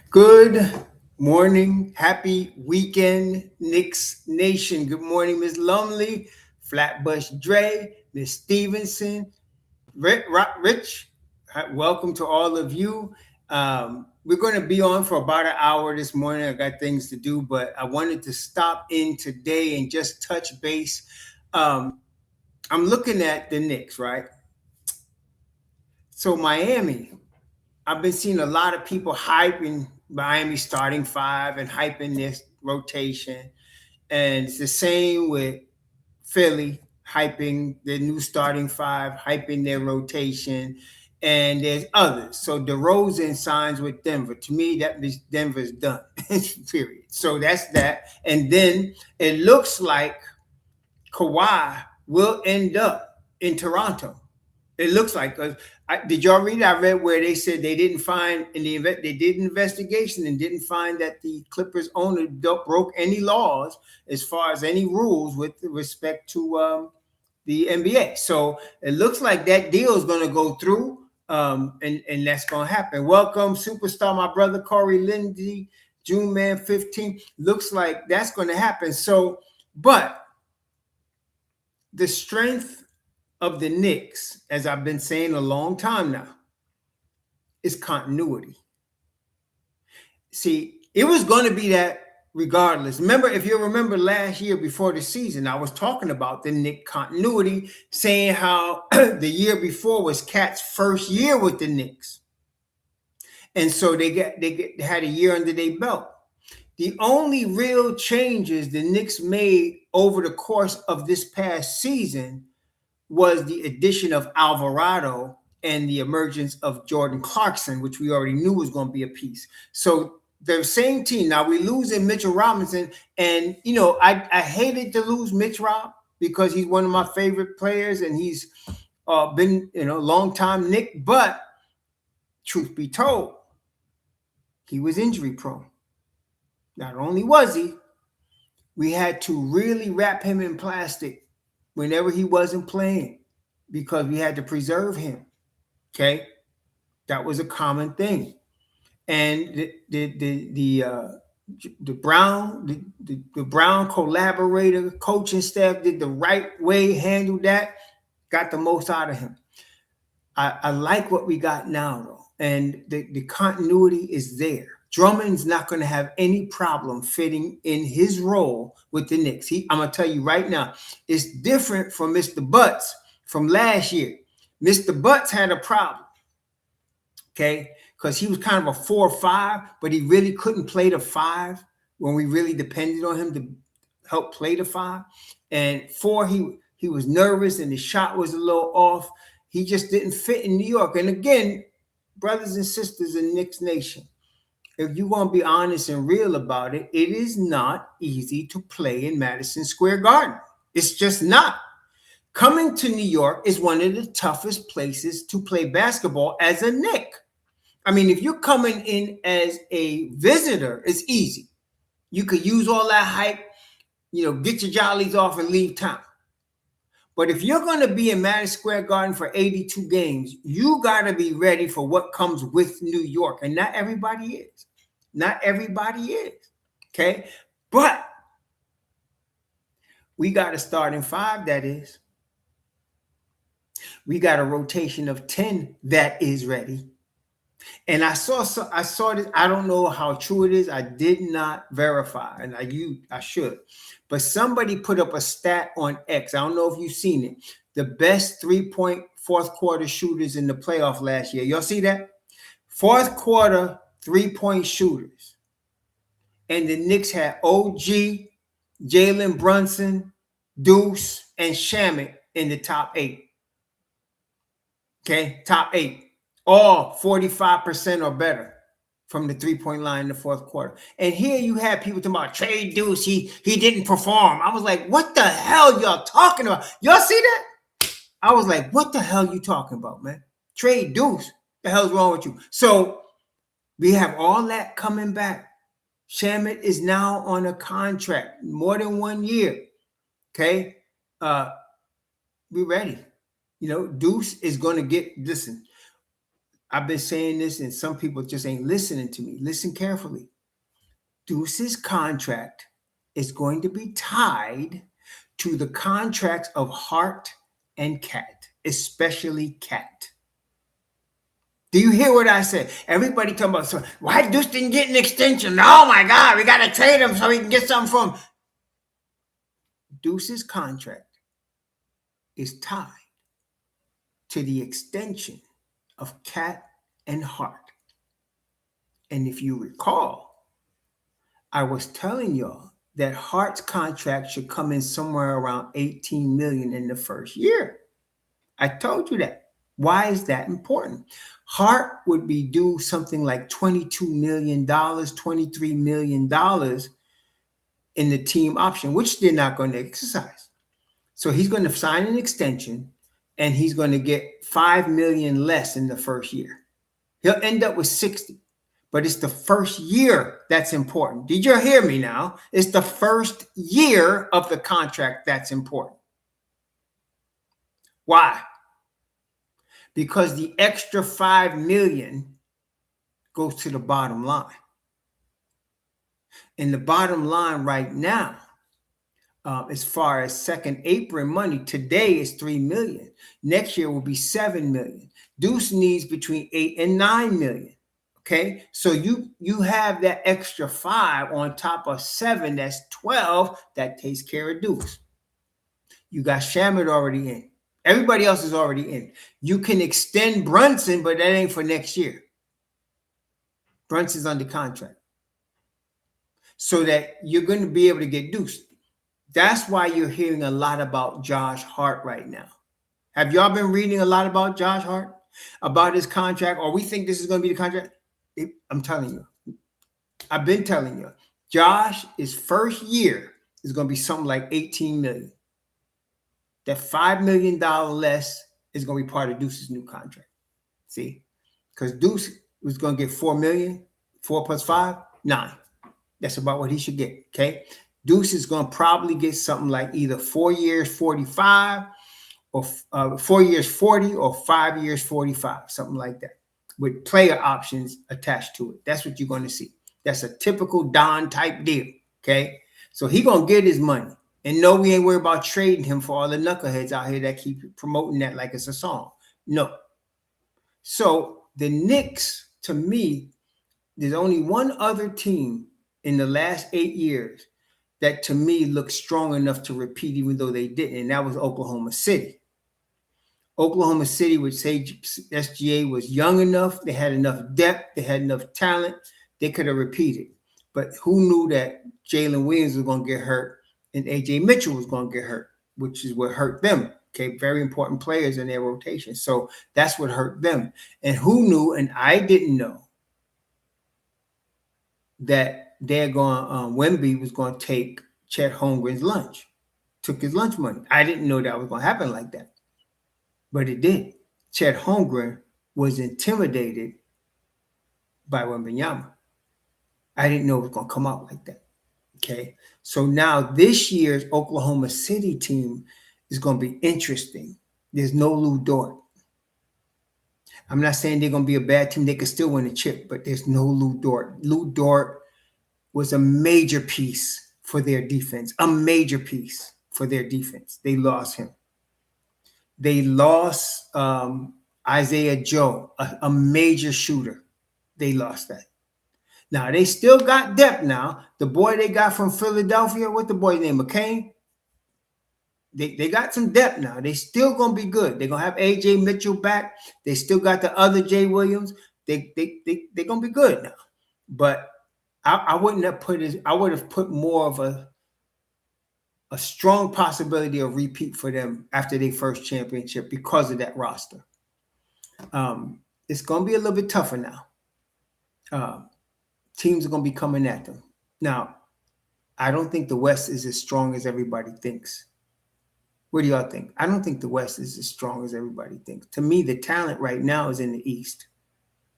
Good morning. Happy weekend, Knicks Nation. Good morning, Miss Lumley, Flatbush Dre, Miss Stevenson, Rich. Welcome to all of you. We're going to be on for about an hour this morning. I got things to do, but I wanted to stop in today and just touch base. Um, I'm looking at the Knicks, right? So, Miami, I've been seeing a lot of people hyping Miami starting five and hyping this rotation. And it's the same with Philly, hyping their new starting five, hyping their rotation. And there's others. So DeRozan signs with Denver. To me, that means Denver's done. Period. So that's that. And then it looks like Kawhi will end up in Toronto. It looks like, because did y'all read? I read where they said they didn't find in they did an investigation and didn't find that the Clippers owner broke any laws as far as any rules with respect to the NBA. So it looks like that deal is going to go through, and that's going to happen. Welcome, superstar, my brother Corey Lindsey, June Man 15. Looks like that's going to happen. So, but the strength of the Knicks, as I've been saying a long time now, is continuity. See, it was going to be that regardless. Remember, if you remember last year before the season, I was talking about the Knicks continuity, saying how the year before was Cat's first year with the Knicks. And so they had a year under their belt. The only real changes the Knicks made over the course of this past season was the addition of Alvarado and the emergence of Jordan Clarkson, which we already knew was going to be a piece. So the same team. Now we losing Mitchell Robinson, and I hated to lose MitchRob because he's one of my favorite players, and he's been long time Knick. But truth be told, he was injury prone. Not only was he, we had to really wrap him in plastic whenever he wasn't playing because we had to preserve him. Okay, that was a common thing, and the Brown collaborator coaching staff did the right way, handled that, got the most out of him. I like what we got now though, and the continuity is there. Drummond's not going to have any problem fitting in his role with the Knicks. I'm going to tell you right now, it's different from Mr. Butts from last year. Mr. Butts had a problem, okay, because he was kind of a 4-5, but he really couldn't play the 5 when we really depended on him to help play the 5. And 4, he was nervous and the shot was a little off. He just didn't fit in New York. And again, brothers and sisters in Knicks Nation, if you want to be honest and real about it, it is not easy to play in Madison Square Garden. It's just not. Coming to New York is one of the toughest places to play basketball as a Knick. I mean, if you're coming in as a visitor, it's easy. You could use all that hype, get your jollies off and leave town. But if you're going to be in Madison Square Garden for 82 games, you got to be ready for what comes with New York. And not everybody is. Not everybody is. Okay? But we got a starting 5 that is. We got a rotation of 10 that is ready. And I saw this. I don't know how true it is. I did not verify, and I should. But somebody put up a stat on X. I don't know if you've seen it. The best 3-point fourth quarter shooters in the playoff last year. Y'all see that? Fourth quarter 3-point shooters. And the Knicks had OG, Jaylen Brunson, Deuce, and Shamet in the top 8. Okay, top 8. All 45% or better from the 3-point line in the fourth quarter. And here you have people talking about Trey Deuce. He didn't perform. I was like, what the hell y'all talking about? Y'all see that? I was like, what the hell you talking about, man? Trey Deuce, the hell's wrong with you? So we have all that coming back. Shamet is now on a contract, more than 1 year. Okay? We ready. Deuce is going to listen. I've been saying this, and some people just ain't listening to me. Listen carefully. Deuce's contract is going to be tied to the contracts of Hart and Cat, especially Cat. Do you hear what I said? Everybody talking about, so why Deuce didn't get an extension? Oh my God, we got to trade him so we can get something from him. Deuce's contract is tied to the extension of Cat and Hart. And if you recall, I was telling y'all that Hart's contract should come in somewhere around $18 million in the first year. I told you that. Why is that important? Hart would be due something like $22 million, $23 million in the team option, which they're not going to exercise. So he's going to sign an extension, and he's going to get $5 million less in the first year. He'll end up with 60. But it's the first year that's important. Did you hear me now? It's the first year of the contract that's important. Why? Because the extra $5 million goes to the bottom line. And the bottom line right now, as far as second apron money, today is $3 million. Next year will be $7 million. Deuce needs between $8 and $9 million. Okay, so you have that extra 5 on top of 7, that's 12, that takes care of Deuce. You got Shamet already in. Everybody else is already in. You can extend Brunson, but that ain't for next year. Brunson's under contract. So that you're going to be able to get Deuce. That's why you're hearing a lot about Josh Hart right now. Have y'all been reading a lot about Josh Hart? About his contract? Or we think this is going to be the contract? I'm telling you. I've been telling you. Josh's first year is going to be something like $18 million. That $5 million less is going to be part of Deuce's new contract. See? Because Deuce was going to get $4 million. 4 plus 5, 9. That's about what he should get. Okay? Deuce is going to probably get something like either 4 years, 45, or 4 years, 40, or 5 years, 45, something like that, with player options attached to it. That's what you're going to see. That's a typical Don type deal. Okay? So he's going to get his money. And no, we ain't worried about trading him for all the knuckleheads out here that keep promoting that like it's a song. No. So the Knicks, to me, there's only one other team in the last 8 years that to me looked strong enough to repeat, even though they didn't, and that was Oklahoma City. Oklahoma City would say SGA was young enough, they had enough depth, they had enough talent, they could have repeated. But who knew that Jaylen Williams was going to get hurt and AJ Mitchell was going to get hurt, which is what hurt them. Okay, very important players in their rotation. So that's what hurt them. And who knew, and I didn't know, that they're going, Wemby was going to take Chet Holmgren's lunch, took his lunch money. I didn't know that was going to happen like that. But it did. Chet Holmgren was intimidated by Wembanyama. I didn't know it was going to come out like that. Okay. So now this year's Oklahoma City team is going to be interesting. There's no Lou Dort. I'm not saying they're going to be a bad team. They could still win a chip, but there's no Lou Dort. Lou Dort was a major piece for their defense, a major piece for their defense. They lost him. They lost Isaiah Joe, a major shooter. They lost that. Now, they still got depth now. The boy they got from Philadelphia, what's the boy's name, McCain? They got some depth now. They still going to be good. They're going to have AJ Mitchell back. They still got the other Jay Williams. They're going to be good now. But I wouldn't have put it, I would have put more of a strong possibility of repeat for them after their first championship because of that roster. It's going to be a little bit tougher now. Teams are going to be coming at them. Now, I don't think the West is as strong as everybody thinks. What do y'all think? I don't think the West is as strong as everybody thinks. To me, the talent right now is in the East.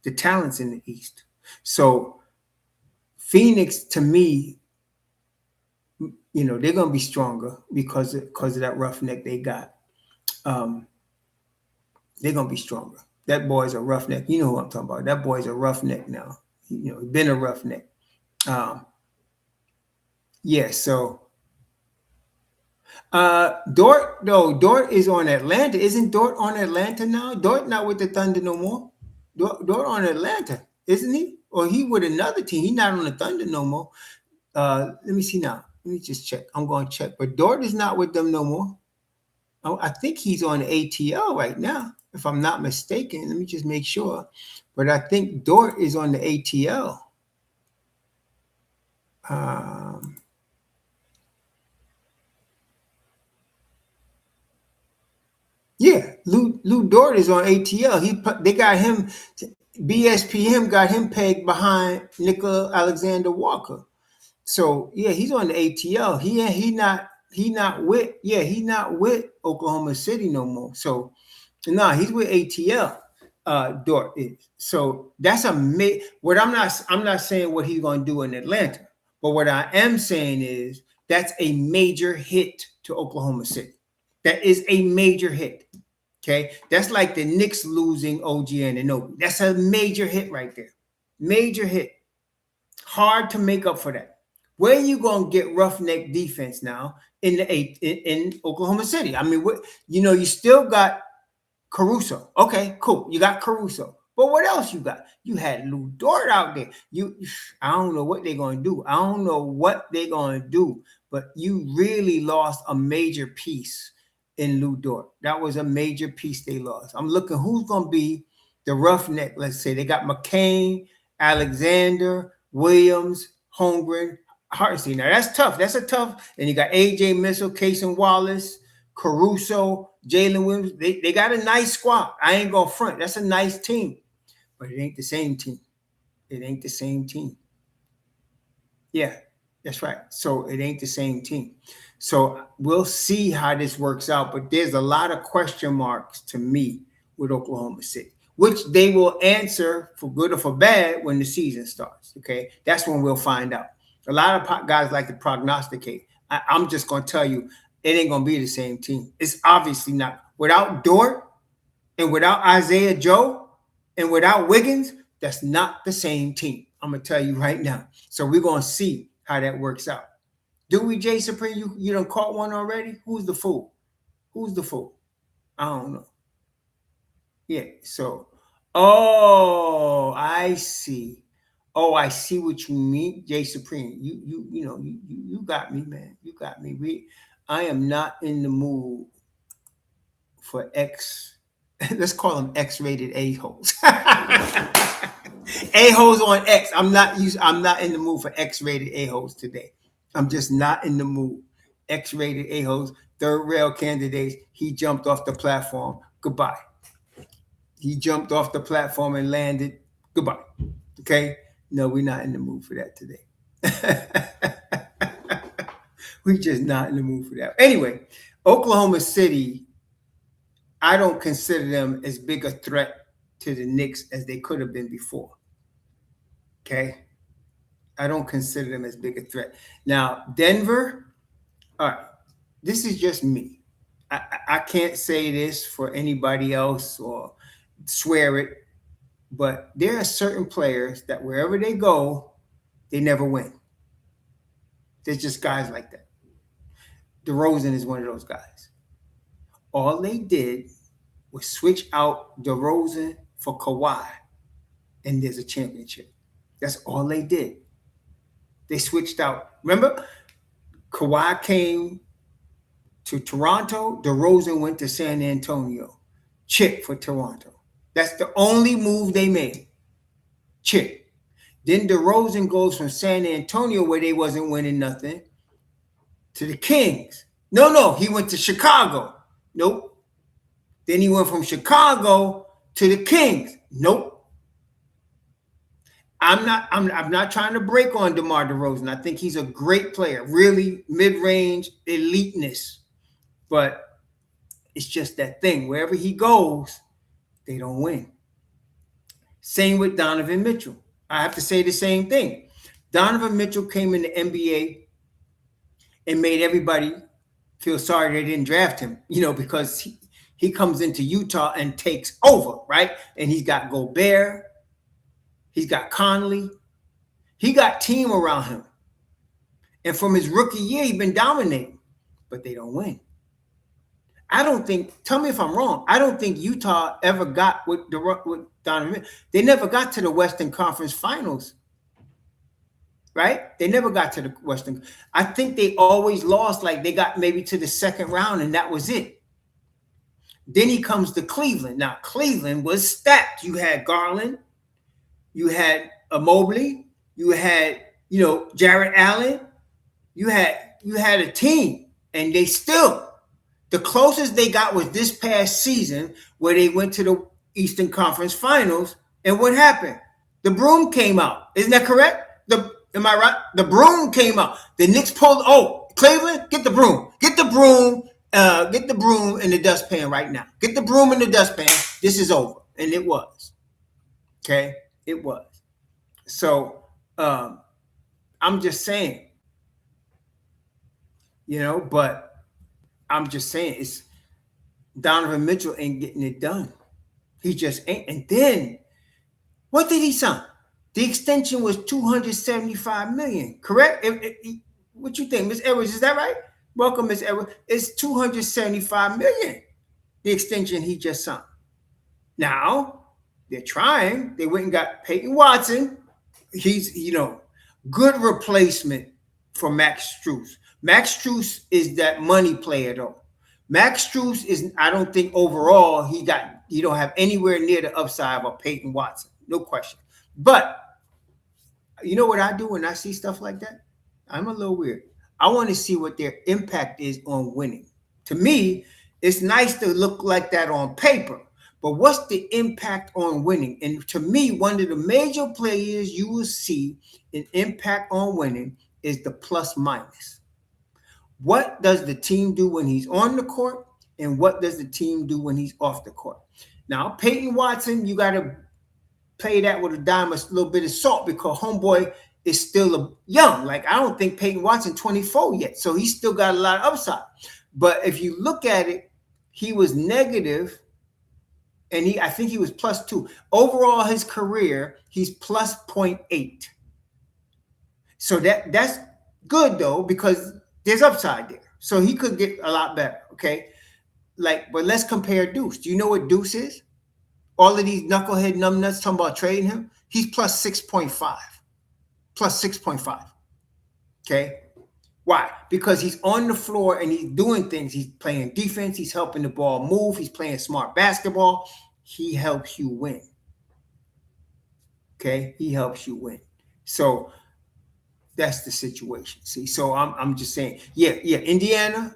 The talent's in the East. So Phoenix, to me, you know, they're going to be stronger because of that roughneck they got. They're going to be stronger. That boy's a roughneck. You know who I'm talking about. That boy's a roughneck now. You know, he's been a roughneck. Um, yeah, so Dort is on Atlanta. Isn't Dort on Atlanta now? Dort not with the Thunder no more. Dort on Atlanta, isn't he? Or he with another team. He not on the Thunder no more. Let me see now. Let me just check. I'm going to check. But Dort is not with them no more. Oh, I think he's on ATL right now, if I'm not mistaken. Let me just make sure. But I think Dort is on the ATL. Yeah, Lou Dort is on ATL. They got him. BSPM got him pegged behind Nickel Alexander Walker. So yeah, he's on the ATL. He not with Oklahoma City no more. So he's with ATL. Dort is. So that's what I'm not saying what he's going to do in Atlanta, but what I am saying is that's a major hit to Oklahoma City. That is a major hit. Okay, that's like the Knicks losing OG Anunoby. That's a major hit right there. Major hit. Hard to make up for that. Where are you gonna get roughneck defense now in Oklahoma City? I mean, you still got Caruso. Okay, cool. You got Caruso. But what else you got? You had Lou Dort out there. I don't know what they're gonna do. But you really lost a major piece in Lou Dort. That was a major piece they lost. I'm looking who's gonna be the roughneck. Let's say they got McCain, Alexander, Williams, Holmgren, Hartsey. Now that's tough. That's a tough. And you got AJ Mitchell, Cason Wallace, Caruso, Jalen Williams. They got a nice squad. I ain't gonna front. That's a nice team, but it ain't the same team. It ain't the same team. Yeah, that's right. So it ain't the same team. So we'll see how this works out. But there's a lot of question marks to me with Oklahoma City, which they will answer for good or for bad when the season starts. Okay, that's when we'll find out. A lot of guys like to prognosticate. I'm just going to tell you, it ain't going to be the same team. It's obviously not. Without Dort and without Isaiah Joe and without Wiggins, that's not the same team. I'm going to tell you right now. So we're going to see how that works out. Do we, Jay Supreme? You done caught one already? Who's the fool? Who's the fool? I don't know. Yeah, so, I see. I see what you mean, Jay Supreme. You got me, man. You got me. I am not in the mood for let's call them X-rated a-holes. A-holes on X. I'm not in the mood for X-rated a-holes today. I'm just not in the mood. X-rated a-holes, third rail candidates. He jumped off the platform. Goodbye. He jumped off the platform and landed. Goodbye. Okay? No, we're not in the mood for that today. We're just not in the mood for that. Anyway, Oklahoma City, I don't consider them as big a threat to the Knicks as they could have been before. Okay? I don't consider them as big a threat. Now, Denver, all right, this is just me. I can't say this for anybody else or swear it, but there are certain players that wherever they go, they never win. There's just guys like that. DeRozan is one of those guys. All they did was switch out DeRozan for Kawhi, and there's a championship. That's all they did. They switched out. Remember, Kawhi came to Toronto. DeRozan went to San Antonio. Chip for Toronto. That's the only move they made. Chip. Then DeRozan goes from San Antonio, where they wasn't winning nothing, to the Kings. No, he went to Chicago. Nope. Then he went from Chicago to the Kings. Nope. I'm not trying to break on DeMar DeRozan. I think he's a great player, really mid-range eliteness. But it's just that thing. Wherever he goes, they don't win. Same with Donovan Mitchell. I have to say the same thing. Donovan Mitchell came in the NBA and made everybody feel sorry they didn't draft him, because He comes into Utah and takes over, right? And he's got Gobert. He's got Conley. He got team around him. And from his rookie year, he's been dominating. But they don't win. I don't think, tell me if I'm wrong, I don't think Utah ever got with Donovan. They never got to the Western Conference Finals. Right? They never got to the Western. I think they always lost, like they got maybe to the second round and that was it. Then he comes to Cleveland. Now, Cleveland was stacked. You had Garland. You had Mobley. You had, Jarrett Allen. You had a team. And they still, the closest they got was this past season where they went to the Eastern Conference Finals. And what happened? The broom came out. Isn't that correct? Am I right? The broom came out. The Knicks pulled, Cleveland, get the broom. Get the broom in the dustpan right now. Get the broom in the dustpan. This is over. And it was. Okay? It was. So I'm just saying, but I'm just saying it's Donovan Mitchell ain't getting it done. He just ain't. And then what did he sign? The extension was $275 million, correct? What you think, Ms. Edwards? Is that right? Welcome, Ms. Edwards. It's $275 million, the extension he just signed. Now, they're trying. They went and got Peyton Watson. He's, good replacement for Max Strus. Max Strus is that money player, though. Max Strus is, I don't think overall he don't have anywhere near the upside of a Peyton Watson. No question. But you know what I do when I see stuff like that? I'm a little weird. I want to see what their impact is on winning. To me, it's nice to look like that on paper, but what's the impact on winning? And to me, one of the major players you will see an impact on winning is the plus minus. What does the team do when he's on the court, and what does the team do when he's off the court? Now, Peyton Watson, you got to play that with a dime, a little bit of salt, because homeboy is still young. Like, I don't think Peyton Watson 24 yet, so he's still got a lot of upside. But if you look at it, he was negative, and I think he was +2. Overall, his career, he's plus 0.8. So that's good, though, because there's upside there. So he could get a lot better, okay? But let's compare Deuce. Do you know what Deuce is? All of these knucklehead numbnuts talking about trading him, he's plus 6.5. Plus 6.5. Okay? Why? Because he's on the floor and he's doing things. He's playing defense. He's helping the ball move. He's playing smart basketball. He helps you win. Okay? He helps you win. So that's the situation. See? So I'm just saying, yeah, Indiana,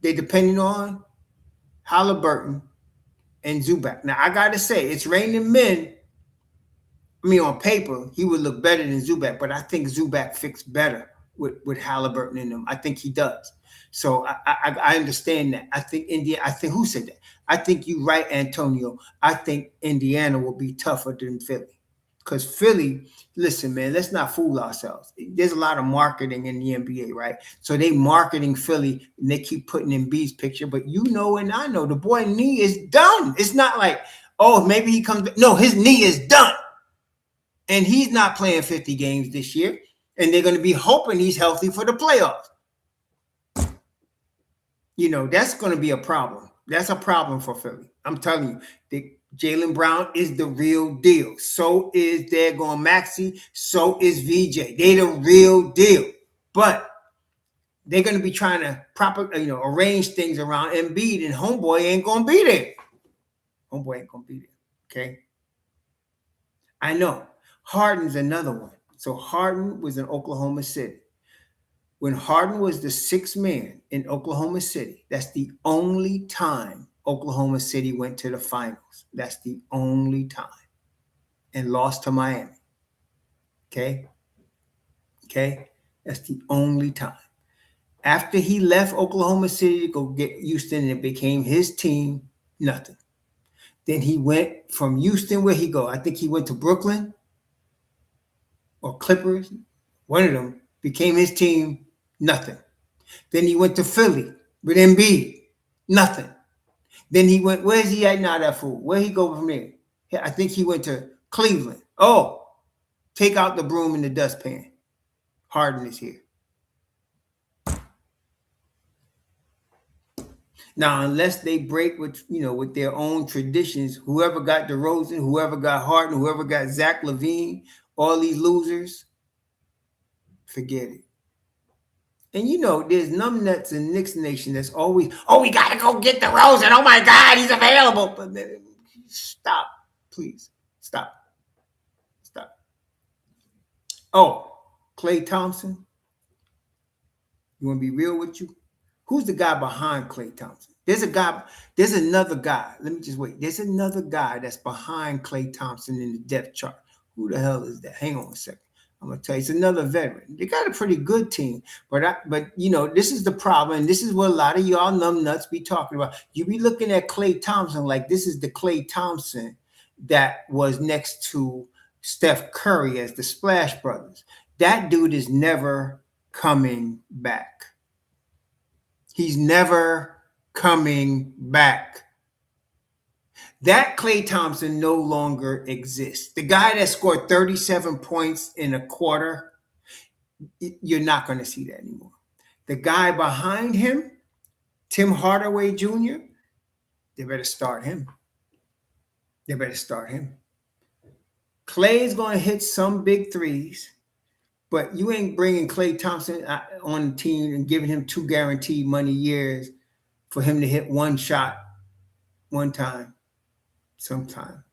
they're depending on Halliburton and Zubac. Now, I got to say, it's raining men. I mean, on paper, he would look better than Zubac, but I think Zubac fits better with Halliburton in him. I think he does. So I understand that. I think who said that? I think you're right, Antonio. I think Indiana will be tougher than Philly. Because Philly, listen, man, let's not fool ourselves. There's a lot of marketing in the NBA, right? So they marketing Philly, and they keep putting Embiid's picture. But and I know, the boy knee is done. It's not like, maybe he comes back. No, his knee is done. And he's not playing 50 games this year. And they're going to be hoping he's healthy for the playoffs. That's going to be a problem. That's a problem for Philly. I'm telling you, Jaylen Brown is the real deal. So is daggone Maxey. So is VJ. They the real deal. But they're going to be trying to arrange things around Embiid, and homeboy ain't going to be there. Homeboy ain't going to be there. Okay? I know. Harden's another one. So Harden was in Oklahoma City. When Harden was the sixth man in Oklahoma City, that's the only time Oklahoma City went to the finals. That's the only time. And lost to Miami. Okay? That's the only time. After he left Oklahoma City to go get Houston and it became his team, nothing. Then he went from Houston, where he go? I think he went to Brooklyn or Clippers. One of them became his team, nothing. Then he went to Philly with Embiid, nothing. Then he went, where's he at now, that fool? Where he go from there? I think he went to Cleveland. Oh, take out the broom in the dustpan. Harden is here. Now, unless they break with, with their own traditions, whoever got DeRozan, whoever got Harden, whoever got Zach LaVine, all these losers, forget it. And there's numbnuts in Knicks Nation that's always, we got to go get DeRozan. Oh my God, he's available. But stop, please. Stop. Oh, Klay Thompson. You want to be real with you? Who's the guy behind Klay Thompson? There's another guy. Let me just wait. There's another guy that's behind Klay Thompson in the depth chart. Who the hell is that? Hang on a second. I'm gonna tell you, it's another veteran. They got a pretty good team, but this is the problem, and this is what a lot of y'all numbnuts be talking about. You be looking at Klay Thompson like this is the Klay Thompson that was next to Steph Curry as the Splash Brothers. That dude is never coming back. He's never coming back. That Klay Thompson no longer exists. The guy that scored 37 points in a quarter, you're not going to see that anymore. The guy behind him, Tim Hardaway Jr., they better start him. Klay's going to hit some big threes, but you ain't bringing Klay Thompson on the team and giving him 2 guaranteed money years for him to hit one shot one time, sometime.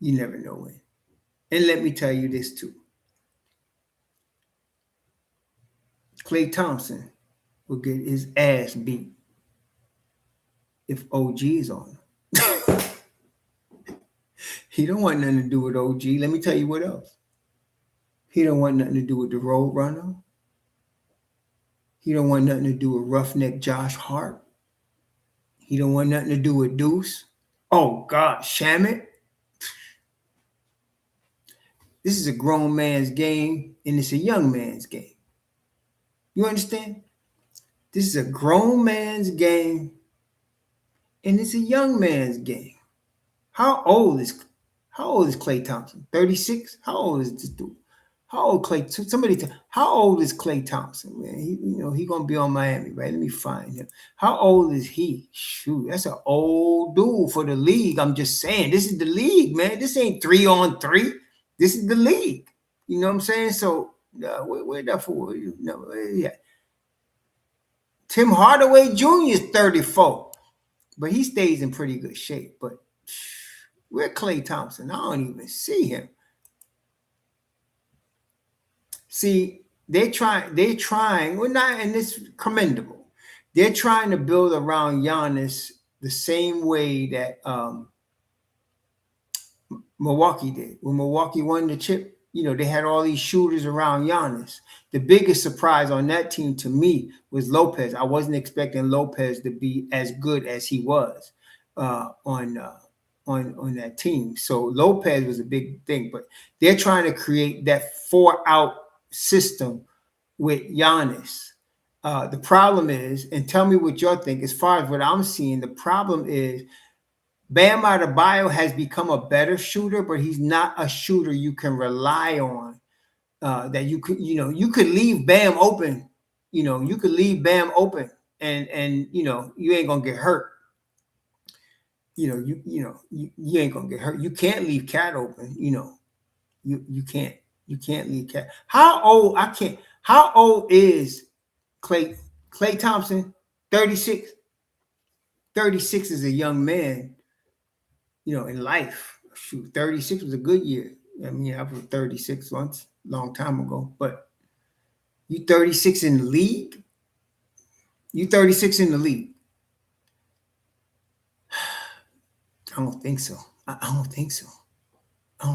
You never know when. And let me tell you this too. Klay Thompson will get his ass beat if OG is on him. He don't want nothing to do with OG. Let me tell you what else. He don't want nothing to do with the Road Runner. He don't want nothing to do with Roughneck Josh Hart. He don't want nothing to do with Deuce. Oh, God, Shamit. This is a grown man's game, and it's a young man's game. You understand? This is a grown man's game, and it's a young man's game. How old is Klay Thompson? 36? How old is this dude? How old Klay? How old is Klay Thompson, man? He gonna be on Miami, right? Let me find him. How old is he? Shoot, that's an old dude for the league. I'm just saying, this is the league, man. This ain't 3-on-3. This is the league. You know what I'm saying? So where that for? Yeah. Tim Hardaway Jr. is 34, but he stays in pretty good shape. But where Klay Thompson? I don't even see him. See, they're trying, well, not, and it's commendable. They're trying to build around Giannis the same way that Milwaukee did. When Milwaukee won the chip, they had all these shooters around Giannis. The biggest surprise on that team to me was Lopez. I wasn't expecting Lopez to be as good as he was on that team. So Lopez was a big thing, but they're trying to create that 4-out system with Giannis. The problem is, and tell me what y'all think, as far as what I'm seeing, the problem is Bam Adebayo has become a better shooter, but he's not a shooter you can rely on. That you could leave Bam open. You could leave Bam open, and you ain't gonna get hurt. You ain't gonna get hurt. You can't leave Cat open. You can't. You can't leave Cat. How old is Klay Thompson? 36. 36 is a young man, in life. Shoot, 36 was a good year. I mean, I was 36 once, a long time ago. But you 36 in the league? You 36 in the league? I don't think so. I don't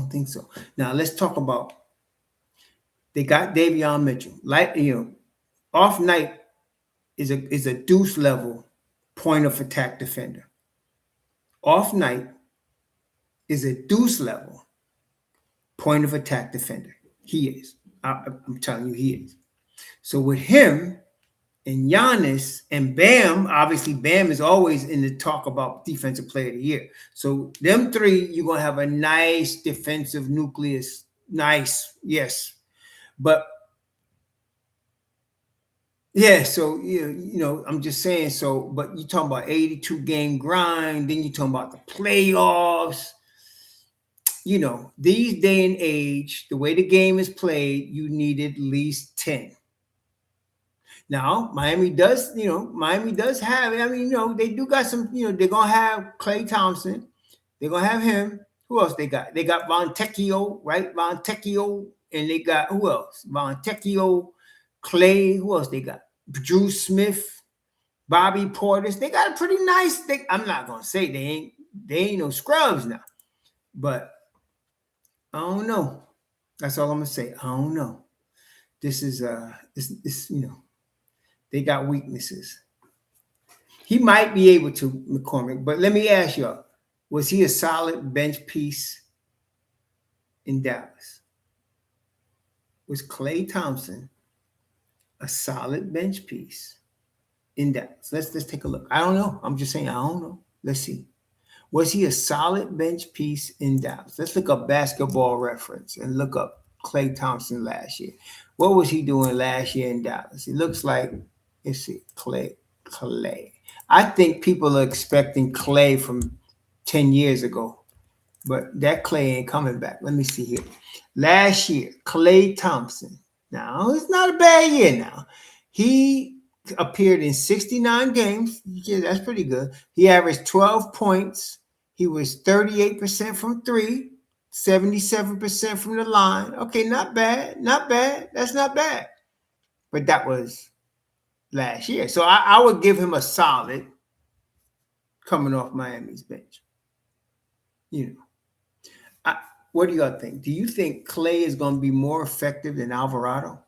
think so. Now let's talk about. They got Davion Mitchell. Off night is a deuce level point of attack defender. Off night is a deuce level point of attack defender. He is. I'm telling you, he is. So with him, and Giannis and Bam. Obviously, Bam is always in the talk about defensive player of the year. So them three, you're gonna have a nice defensive nucleus. Nice, yes. But yeah, so I'm just saying. So, but you talking about 82 game grind, then you talking about the playoffs. These day and age, the way the game is played, you need at least 10. Now, Miami does have, they do got some, they're going to have Klay Thompson. They're going to have him. Who else they got? They got Fontecchio, right? Fontecchio. And they got, who else? Fontecchio, Klay. Who else they got? Drew Smith, Bobby Portis. They got a pretty nice, I'm not going to say they ain't no scrubs now. But I don't know. That's all I'm going to say. I don't know. This is, they got weaknesses. He might be able to, McCormick, but let me ask y'all, was he a solid bench piece in Dallas? Was Klay Thompson a solid bench piece in Dallas? Let's take a look. I don't know. I'm just saying, I don't know. Let's see. Was he a solid bench piece in Dallas? Let's look up Basketball Reference and look up Klay Thompson last year. What was he doing last year in Dallas? It looks like, let's see, Klay. I think people are expecting Klay from 10 years ago, but that Klay ain't coming back. Let me see here. Last year, Klay Thompson. Now, it's not a bad year now. He appeared in 69 games. Yeah, that's pretty good. He averaged 12 points. He was 38% from three, 77% from the line. Okay, not bad. Not bad. That's not bad. But that was last year. So I would give him a solid coming off Miami's bench. What do y'all think? Do you think Klay is going to be more effective than Alvarado?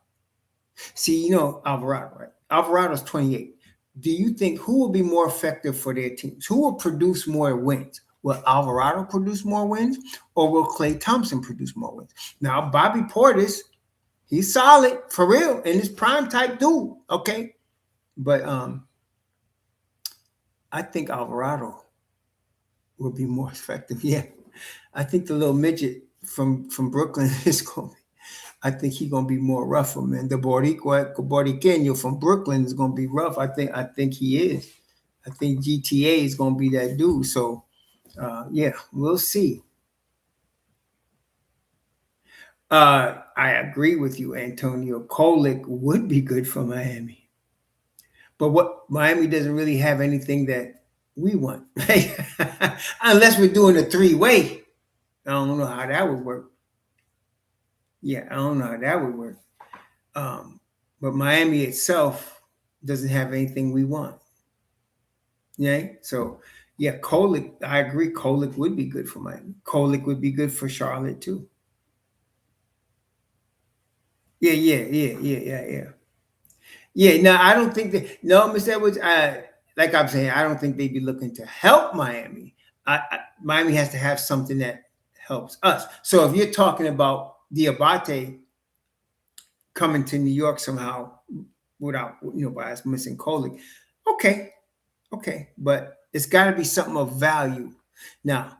See, Alvarado, right? Alvarado's 28. Do you think who will be more effective for their teams? Who will produce more wins? Will Alvarado produce more wins, or will Klay Thompson produce more wins? Now, Bobby Portis, he's solid for real, and he's prime type dude. Okay, but I think Alvarado will be more effective. Yeah, I think the little midget from Brooklyn is going to be. I think he's gonna be more rougher, man. The Boricua from Brooklyn is gonna be rough. I think he is. I think GTA is gonna be that dude. So, yeah, we'll see. I agree with you, Antonio. Kolek would be good for Miami, but what Miami doesn't really have anything that we want, unless we're doing a three-way. I don't know how that would work. Yeah, I don't know how that would work. But Miami itself doesn't have anything we want. Yeah. So, yeah, Kolek, I agree. Kolek would be good for Miami. Kolek would be good for Charlotte too. Yeah. Yeah, no, I don't think that. No, Miss Edwards. Like I'm saying, I don't think they'd be looking to help Miami. Miami has to have something that helps us. So if you're talking about Diabate coming to New York somehow without, by us missing Kolek, okay, but it's got to be something of value. Now,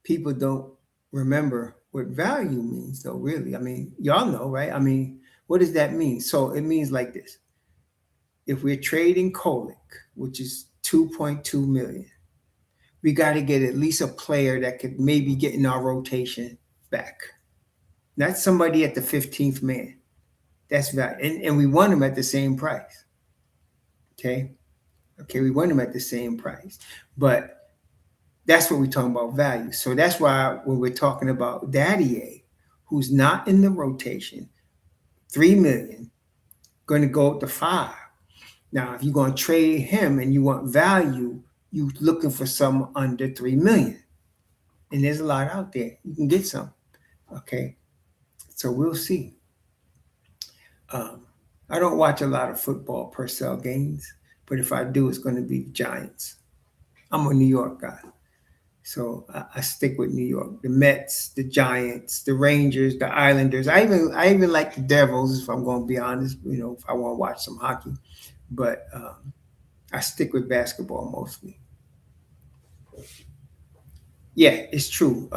people don't remember what value means, though. Really, I mean, y'all know, right? I mean, what does that mean? So it means like this: if we're trading Kolek, which is 2.2 million, we got to get at least a player that could maybe get in our rotation back. Not somebody at the 15th man. That's value. And we want him at the same price. Okay, we want him at the same price. But that's what we're talking about value. So that's why when we're talking about Daddy, who's not in the rotation, 3 million, going to go up to 5. Now, if you're going to trade him and you want value, you're looking for some under 3 million. And there's a lot out there. You can get some. Okay. So we'll see. I don't watch a lot of football per se games, but if I do, it's going to be the Giants. I'm a New York guy. So I stick with New York. The Mets, the Giants, the Rangers, the Islanders. I even like the Devils, if I'm going to be honest. If I want to watch some hockey, but I stick with basketball mostly. Yeah, it's true.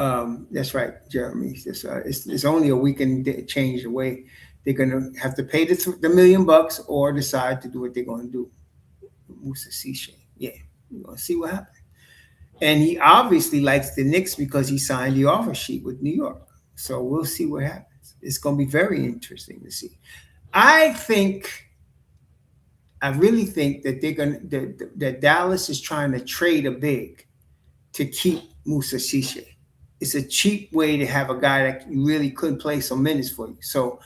That's right, Jeremy. It's only a weekend change away. They're gonna have to pay the $1 million or decide to do what they're gonna do. Musa Cisse. Yeah, we're gonna see what happens. And he obviously likes the Knicks because he signed the offer sheet with New York. So we'll see what happens. It's gonna be very interesting to see. I think, I really think that that Dallas is trying to trade a big to keep Musa Cisse. It's a cheap way to have a guy that really could play some minutes for you. So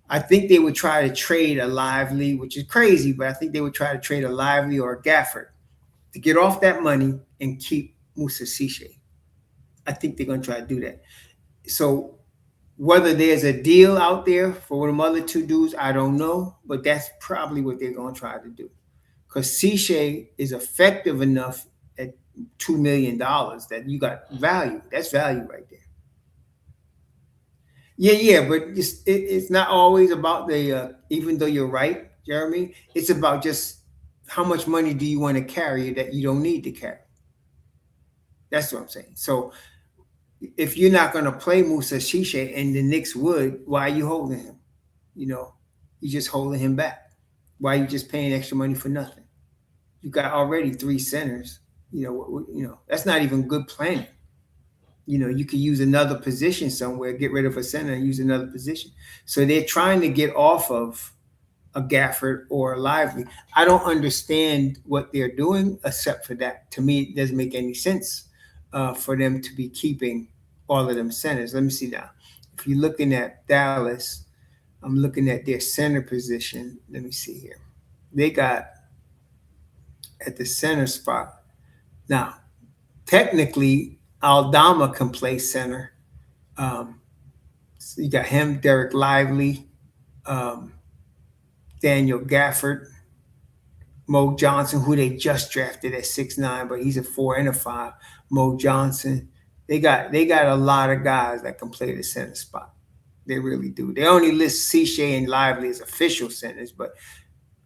I think they would try to trade a Lively, which is crazy, but I think they would try to trade a Lively or a Gafford to get off that money and keep Musa Cisse. I think they're going to try to do that. So whether there's a deal out there for them other two dudes, I don't know, but that's probably what they're going to try to do. Because Cisse is effective enough at $2 million that you got value. That's value right there. Yeah, but it's not always about the. Even though you're right, Jeremy, it's about just how much money do you want to carry that you don't need to carry. That's what I'm saying. So if you're not going to play Musa Cisse and the Knicks would, why are you holding him? You're just holding him back. Why are you just paying extra money for nothing? You got already 3 centers. That's not even good planning. You could use another position somewhere, get rid of a center and use another position. So they're trying to get off of a Gafford or a Lively. I don't understand what they're doing except for that. To me, it doesn't make any sense for them to be keeping all of them centers. Let me see now. If you're looking at Dallas, I'm looking at their center position. Let me see here. They got at the center spot. Now, technically, Aldama can play center. So you got him, Derek Lively, Daniel Gafford, Mo Johnson, who they just drafted at 6'9", but he's a 4 and a 5. Mo Johnson. They got a lot of guys that can play the center spot. They really do. They only list Cisse and Lively as official centers, but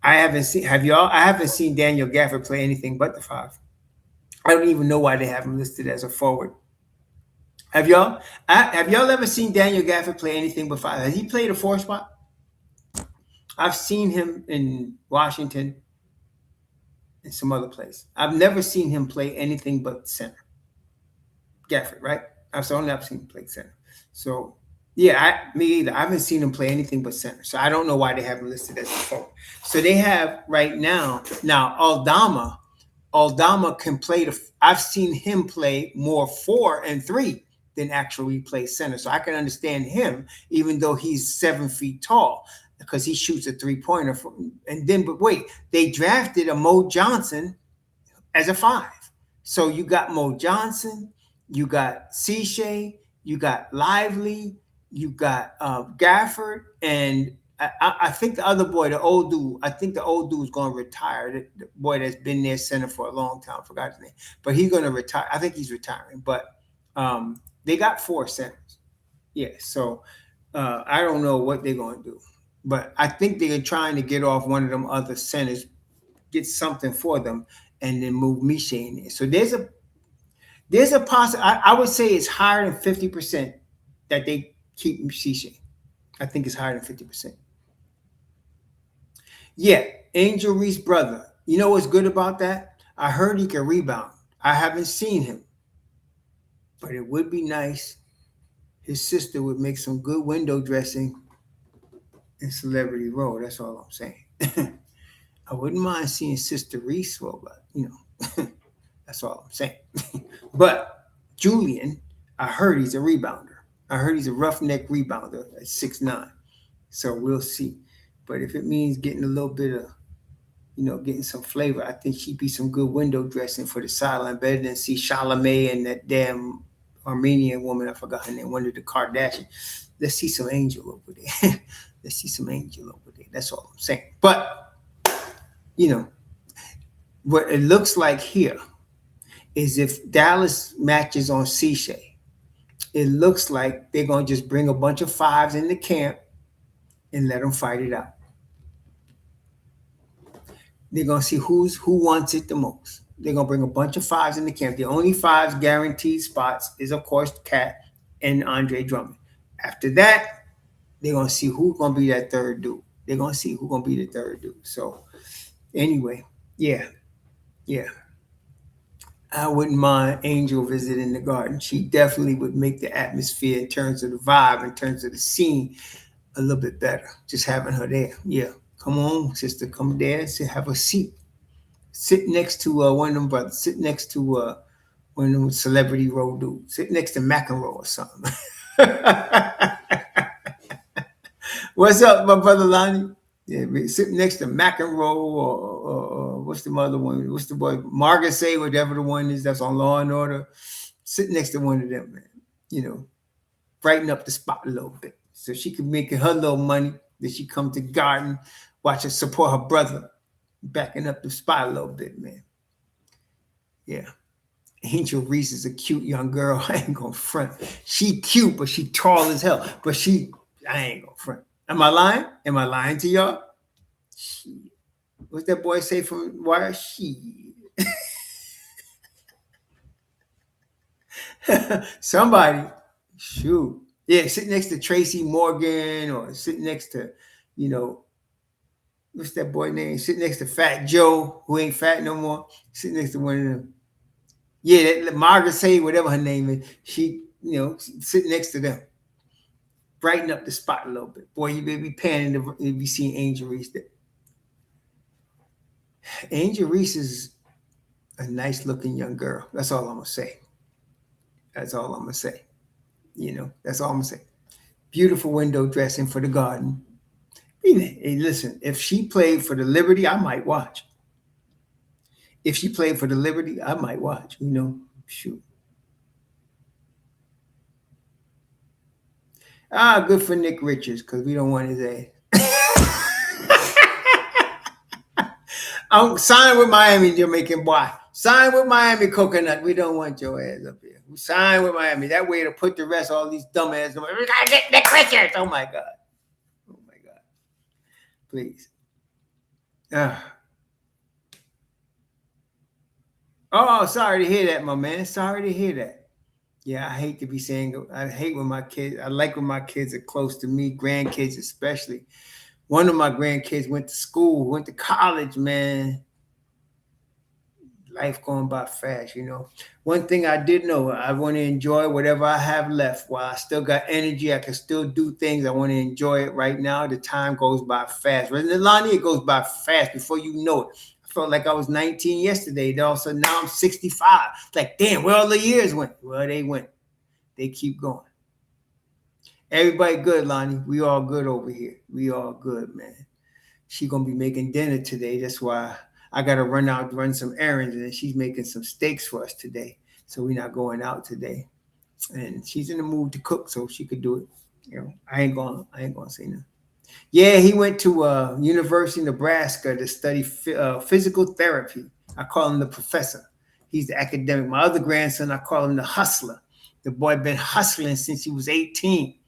I haven't seen Daniel Gafford play anything but the 5. I don't even know why they have him listed as a forward. Have y'all ever seen Daniel Gafford play anything but 5? Has he played a 4 spot? I've seen him in Washington and some other place. I've never seen him play anything but center. Gafford, right? I've only never seen him play center. So yeah, me either. I haven't seen him play anything but center. So I don't know why they have him listed as a forward. So they have right now Aldama can play I've seen him play more 4 and 3 than actually play center. So I can understand him, even though he's 7 feet tall, because he shoots a 3-pointer. But wait, they drafted a Mo Johnson as a 5. So you got Mo Johnson, you got Cisse, you got Lively, you got Gafford, and I think the other boy, the old dude, is going to retire. The boy that's been their center for a long time, I forgot his name, but he's going to retire. I think he's retiring, but they got 4 centers. Yeah, so I don't know what they're going to do, but I think they're trying to get off one of them other centers, get something for them, and then move Misha in there. So there's a possibility. I would say it's higher than 50% that they keep Misha. I think it's higher than 50%. Yeah, Angel Reese brother. You know what's good about that? I heard he can rebound. I haven't seen him, but it would be nice. His sister would make some good window dressing in Celebrity Row. That's all I'm saying. I wouldn't mind seeing Sister Reese, but that's all I'm saying. But Julian, I heard he's a rebounder. I heard he's a roughneck rebounder at 6'9". So we'll see. But if it means getting a little bit of, getting some flavor, I think she'd be some good window dressing for the sideline, better than see Chalamet and that damn Armenian woman, I forgot her name, one of the Kardashians. Let's see some Angel over there. Let's see some Angel over there. That's all I'm saying. But, what it looks like here is if Dallas matches on Cliche, it looks like they're going to just bring a bunch of fives in the camp and let them fight it out. They're going to see who wants it the most. They're going to bring a bunch of fives in the camp. The only fives guaranteed spots is, of course, Cat and Andre Drummond. After that, they're going to see who's going to be that third dude. They're going to see who's going to be the third dude. So, anyway, yeah. I wouldn't mind Angel visiting the Garden. She definitely would make the atmosphere in terms of the vibe, in terms of the scene, a little bit better. Just having her there. Yeah. Come on, sister, come there and have a seat. Sit next to one of them brothers. Sit next to one of them celebrity role dudes. Sit next to McEnroe or something. What's up, my brother Lonnie? Yeah, sit next to McEnroe or what's the other one? What's the boy? Margaret Say, whatever the one is that's on Law and Order. Sit next to one of them, man. You know, brighten up the spot a little bit. So she can make her little money. Then she come to Garden, watch her support her brother, backing up the spot a little bit, man. Yeah. Angel Reese is a cute young girl. I ain't gonna front. She cute, but she tall as hell. But I ain't gonna front. Am I lying? Am I lying to y'all? What's that boy say from Wire? Somebody, shoot. Yeah, sit next to Tracy Morgan or sit next to, what's that boy name? Sit next to Fat Joe, who ain't fat no more. Sit next to one of them. Yeah, Margaret Say, whatever her name is. She, sit next to them. Brighten up the spot a little bit. Boy, you may be panning if you see Angel Reese there. Angel Reese is a nice looking young girl. That's all I'm going to say. That's all I'm going to say. That's all I'm going to say. Beautiful window dressing for the Garden. Hey, listen, if she played for the Liberty, I might watch. If she played for the Liberty, I might watch, shoot. Good for Nick Richards, because we don't want his ass. I'm signing with Miami, Jamaican boy. Sign with Miami, Coconut. We don't want your ass up here. We sign with Miami. That way to put the rest, all these dumb ass. We gotta get Nick Richards. Oh my God. Oh my God. Please. Oh, sorry to hear that, my man. Sorry to hear that. Yeah, I hate to be saying, I hate when my kids, I like when my kids are close to me, grandkids especially. One of my grandkids went to school, went to college, man. Life going by fast, One thing I did know, I want to enjoy whatever I have left. While I still got energy, I can still do things. I want to enjoy it right now. The time goes by fast. Resident Lonnie, it goes by fast before you know it. I felt like I was 19 yesterday. All of a sudden, now I'm 65. It's like, damn, where all the years went? Well, they went. They keep going. Everybody good, Lonnie. We all good over here. We all good, man. She going to be making dinner today. That's why I got to run some errands, and she's making some steaks for us today. So we're not going out today. And she's in the mood to cook, so she could do it. I ain't going to say nothing. Yeah, he went to University of Nebraska to study physical therapy. I call him the professor. He's the academic. My other grandson, I call him the hustler. The boy been hustling since he was 18.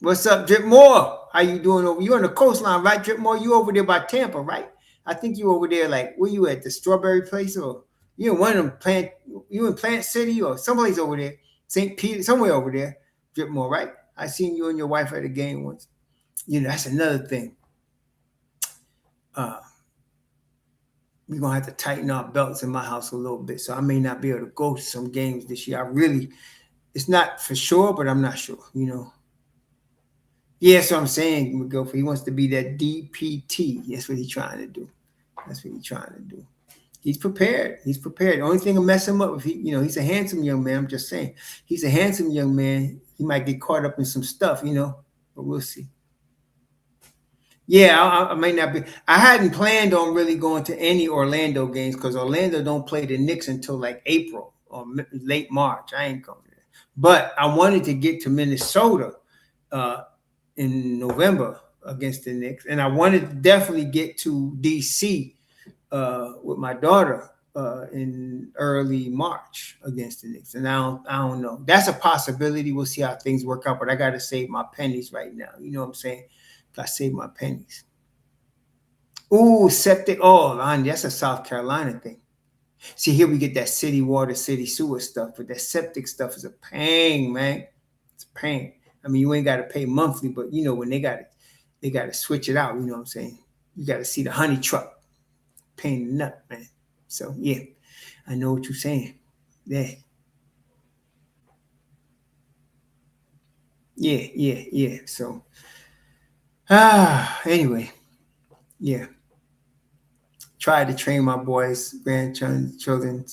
What's up, Drip Moore? How you doing over? You on the coastline, right, Drip Moore? You over there by Tampa, right? I think you over there, like, where you at, the strawberry place? Or you in one of them you in Plant City or someplace over there, St. Peter, somewhere over there, Drip Moore, right? I seen you and your wife at a game once. That's another thing. We're going to have to tighten our belts in my house a little bit. So I may not be able to go to some games this year. It's not for sure, but I'm not sure, Yeah, so I'm saying, McGilford, he wants to be that DPT. That's what he's trying to do. He's prepared. The only thing will mess him up if he's a handsome young man. I'm just saying. He's a handsome young man. He might get caught up in some stuff, but we'll see. Yeah, I may not be. I hadn't planned on really going to any Orlando games because Orlando don't play the Knicks until like April or late March. I ain't going there. But I wanted to get to Minnesota in November against the Knicks. And I wanted to definitely get to D.C. With my daughter in early March against the Knicks, and I don't know. That's a possibility. We'll see how things work out. But I got to save my pennies right now. You know what I'm saying? Got to save my pennies. Ooh, septic. Oh, that's a South Carolina thing. See, here we get that city water, city sewer stuff, but that septic stuff is a pain, man. It's a pain. I mean, you ain't got to pay monthly, but you know when they got to switch it out. You know what I'm saying? You got to see the honey truck, pain in the nut, man. So yeah, I know what you're saying. Yeah, yeah. So anyway, yeah. Tried to train my boys, grandchildren.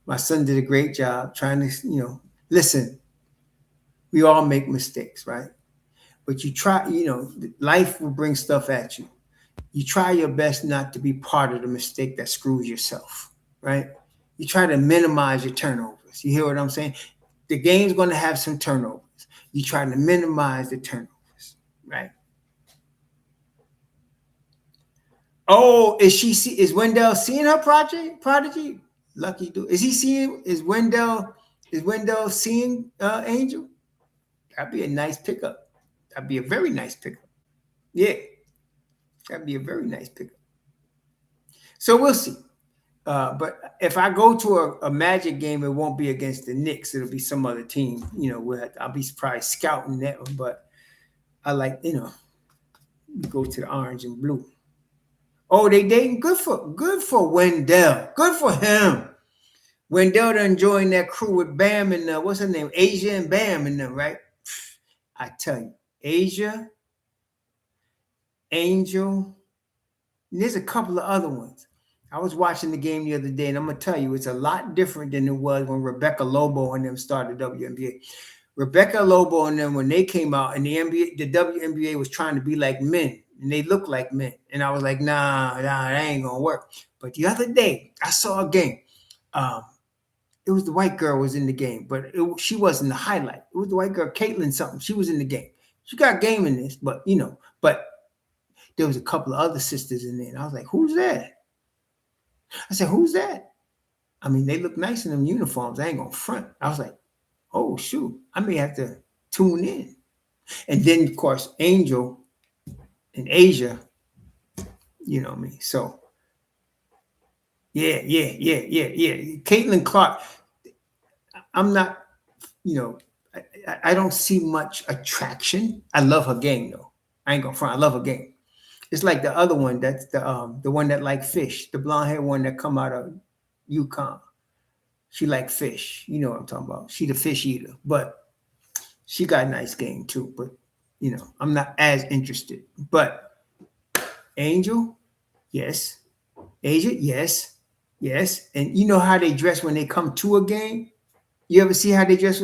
My son did a great job trying to, listen, we all make mistakes, right? But you try, life will bring stuff at you. You try your best not to be part of the mistake that screws yourself, right? You try to minimize your turnovers. You hear what I'm saying? The game's going to have some turnovers. You try to minimize the turnovers, right? Oh, is Wendell seeing her prodigy? Lucky dude. Is Wendell seeing Angel? That'd be a nice pickup. That'd be a very nice pickup. Yeah. That'd be a very nice pickup. So we'll see. But if I go to a Magic game, it won't be against the Knicks. It'll be some other team. I'll be probably scouting that one. But I like, go to the orange and blue. Oh, they dating. Good for Wendell. Good for him. Wendell done joined that crew with Bam and what's her name? Asia and Bam and them, right? I tell you, Asia, Angel, and there's a couple of other ones. I was watching the game the other day, and I'm gonna tell you, it's a lot different than it was when Rebecca Lobo and them started WNBA. Rebecca Lobo and them, when they came out, and the WNBA was trying to be like men, and they look like men. And I was like, nah, that ain't gonna work. But the other day, I saw a game. It was the white girl was in the game, but she wasn't the highlight. It was the white girl, Caitlin something. She was in the game. She got game in this, but there was a couple of other sisters in there. And I was like, who's that? I said, who's that? I mean, they look nice in them uniforms. I ain't gonna front. I was like, oh shoot, I may have to tune in. And then of course, Angel and Asia, you know what I mean? So yeah. Caitlin Clark, I'm not, I don't see much attraction. I love her game though. I ain't gonna front. I love her game. It's like the other one. That's the one that like fish, the blonde hair one that come out of UConn. She like fish. You know what I'm talking about. She the fish eater, but she got a nice game too. But I'm not as interested. But Angel, yes. Asia, yes. And you know how they dress when they come to a game? You ever see how they dress?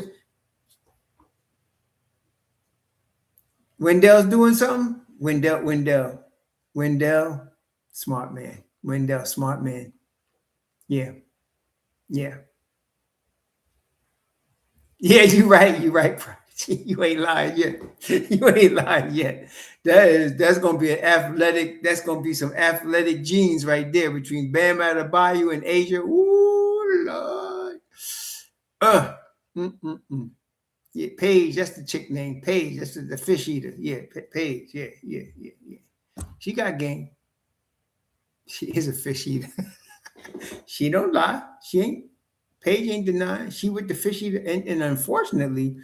Wendell's doing something? Wendell, smart man. Wendell, smart man. Yeah. Yeah, you're right. You ain't lying yet. That's gonna be an athletic. That's gonna be some athletic genes right there between Bam Adebayo and Asia. Ooh, Lord. Yeah, Paige. That's the chick name. Paige. That's the fish eater. Yeah, Paige. Yeah. She got game. She is a fish eater. She don't lie. She ain't. Paige ain't denying. She with the fish eater, and unfortunately,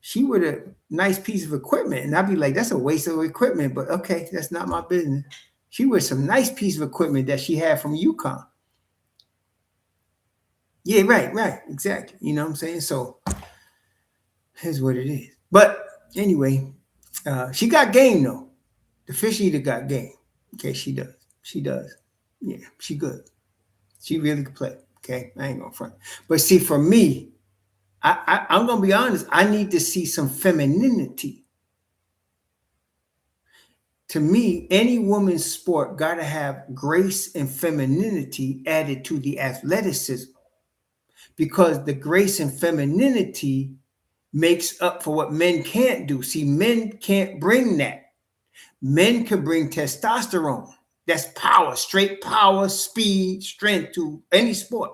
she with a nice piece of equipment. And I'd be like, that's a waste of equipment. But okay, that's not my business. She with some nice piece of equipment that she had from UConn. Yeah, right. Exactly. You know what I'm saying? So here's what it is. But anyway, she got game though. The fish eater got game. Okay, she does. Yeah, she good. She really could play. Okay, I ain't gonna front. But see, for me, I'm gonna be honest. I need to see some femininity. To me, any woman's sport gotta have grace and femininity added to the athleticism, because the grace and femininity makes up for what men can't do. See, men can't bring that. Men can bring testosterone. That's power, straight power, speed, strength to any sport.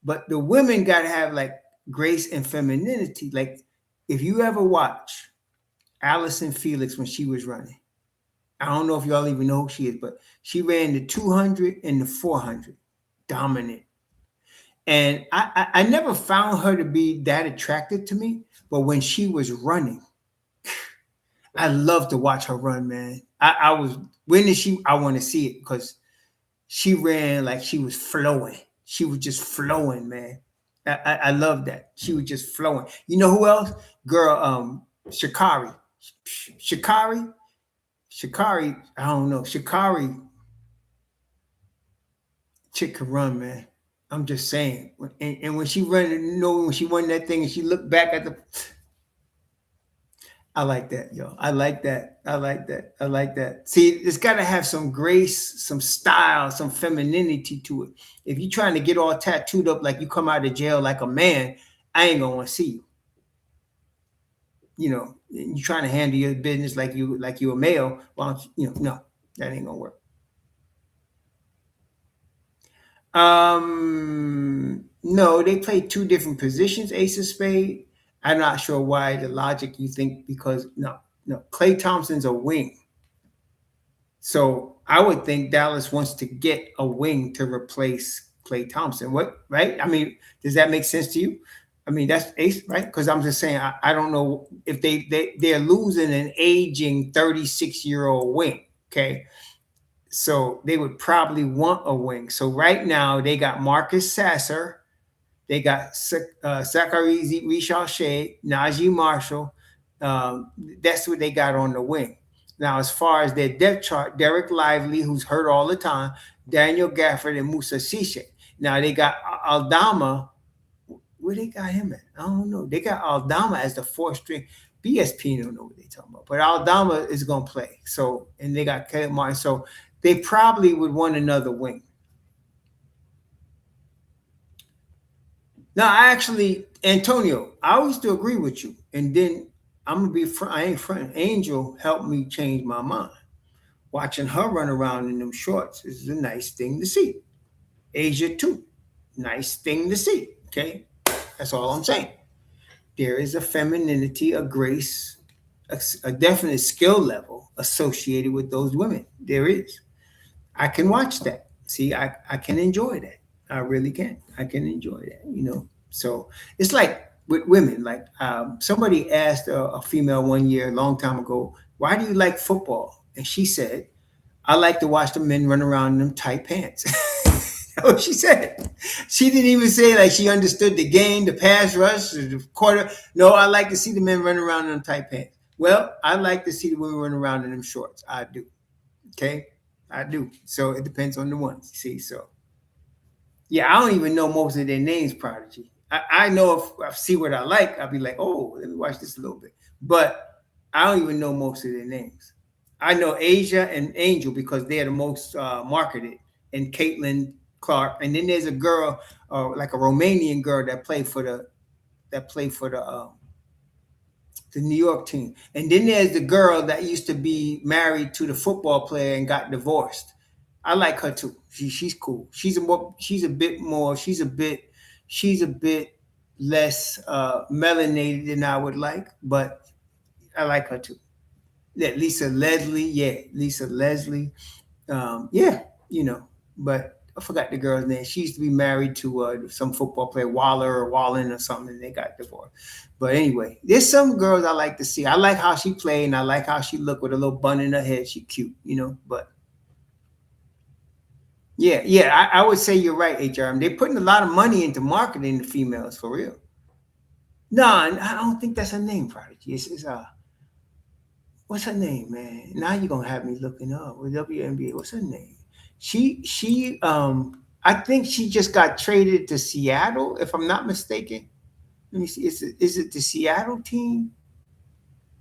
But the women got to have like grace and femininity. Like if you ever watch Allison Felix when she was running, I don't know if y'all even know who she is, but she ran the 200 and the 400, dominant. And I never found her to be that attractive to me. But when she was running, I love to watch her run, man. I was, when did she, I want to see it because she ran like she was flowing. She was just flowing, man. I love that. She was just flowing. You know who else? Girl, Shikari. Shikari, I don't know. Shikari chick can run, man. I'm just saying. And when she run, you know, when she won that thing and she looked back at the, I like that, yo. I like that. I like that. I like that. See, it's got to have some grace, some style, some femininity to it. If you're trying to get all tattooed up like you come out of jail like a man, I ain't gonna want to see you. You know, you're trying to handle your business like you a male. Well, you know, no, that ain't gonna work. No, they play two different positions, ace of spade. I'm not sure why the logic you think because no, Klay Thompson's a wing. So I would think Dallas wants to get a wing to replace Klay Thompson. What, right? I mean, does that make sense to you? I mean, that's ace, right? Because I'm just saying, I don't know if they're losing an aging 36-year-old wing. Okay. So they would probably want a wing. So right now they got Marcus Sasser, they got Zachary Richard, Najee Marshall. That's what they got on the wing. Now, as far as their depth chart, Derek Lively, who's hurt all the time, Daniel Gafford, and Musa Cisse. Now they got Aldama. Where they got him at? I don't know. They got Aldama as the fourth string. BSP don't know what they're talking about, but Aldama is gonna play. So, and they got Caleb Martin. So they probably would want another wing. Now, Antonio, I used to agree with you, and then I'm gonna be I ain't front. Angel helped me change my mind. Watching her run around in them shorts is a nice thing to see. Asia too, nice thing to see. Okay, that's all I'm saying. There is a femininity, a grace, a definite skill level associated with those women. There is. I can watch that. See, I can enjoy that. I really can. I can enjoy that, you know. So it's like with women, like somebody asked a female one year, a long time ago, why do you like football? And she said, I like to watch the men run around in them tight pants. That's what she said. She didn't even say like she understood the game, the pass rush, the quarter. No, I like to see the men run around in them tight pants. Well, I like to see the women run around in them shorts. I do. Okay, I do. So it depends on the ones. See, so yeah, I don't even know most of their names, Prodigy. I know if I see what I like, I'll be like, oh, let me watch this a little bit. But I don't even know most of their names. I know Asia and Angel because they're the most marketed, and Caitlin Clark. And then there's a girl, like a Romanian girl that played for the New York team. And then there's the girl that used to be married to the football player and got divorced. I like her too. She's cool. She's a bit less melanated than I would like, but I like her too. Yeah, Lisa Leslie. Yeah, Lisa Leslie. Yeah, you know, but I forgot the girl's name. She used to be married to some football player, Waller or Wallen or something, and they got divorced. But anyway, there's some girls I like to see. I like how she played, and I like how she looked with a little bun in her head. She cute, you know. But yeah, I would say you're right, HRM. They're putting a lot of money into marketing the females for real. No, I don't think that's her name, Prodigy. It's what's her name, man? Now you're gonna have me looking up with WNBA. What's her name? I think she just got traded to Seattle, if I'm not mistaken. Let me see. Is it the Seattle team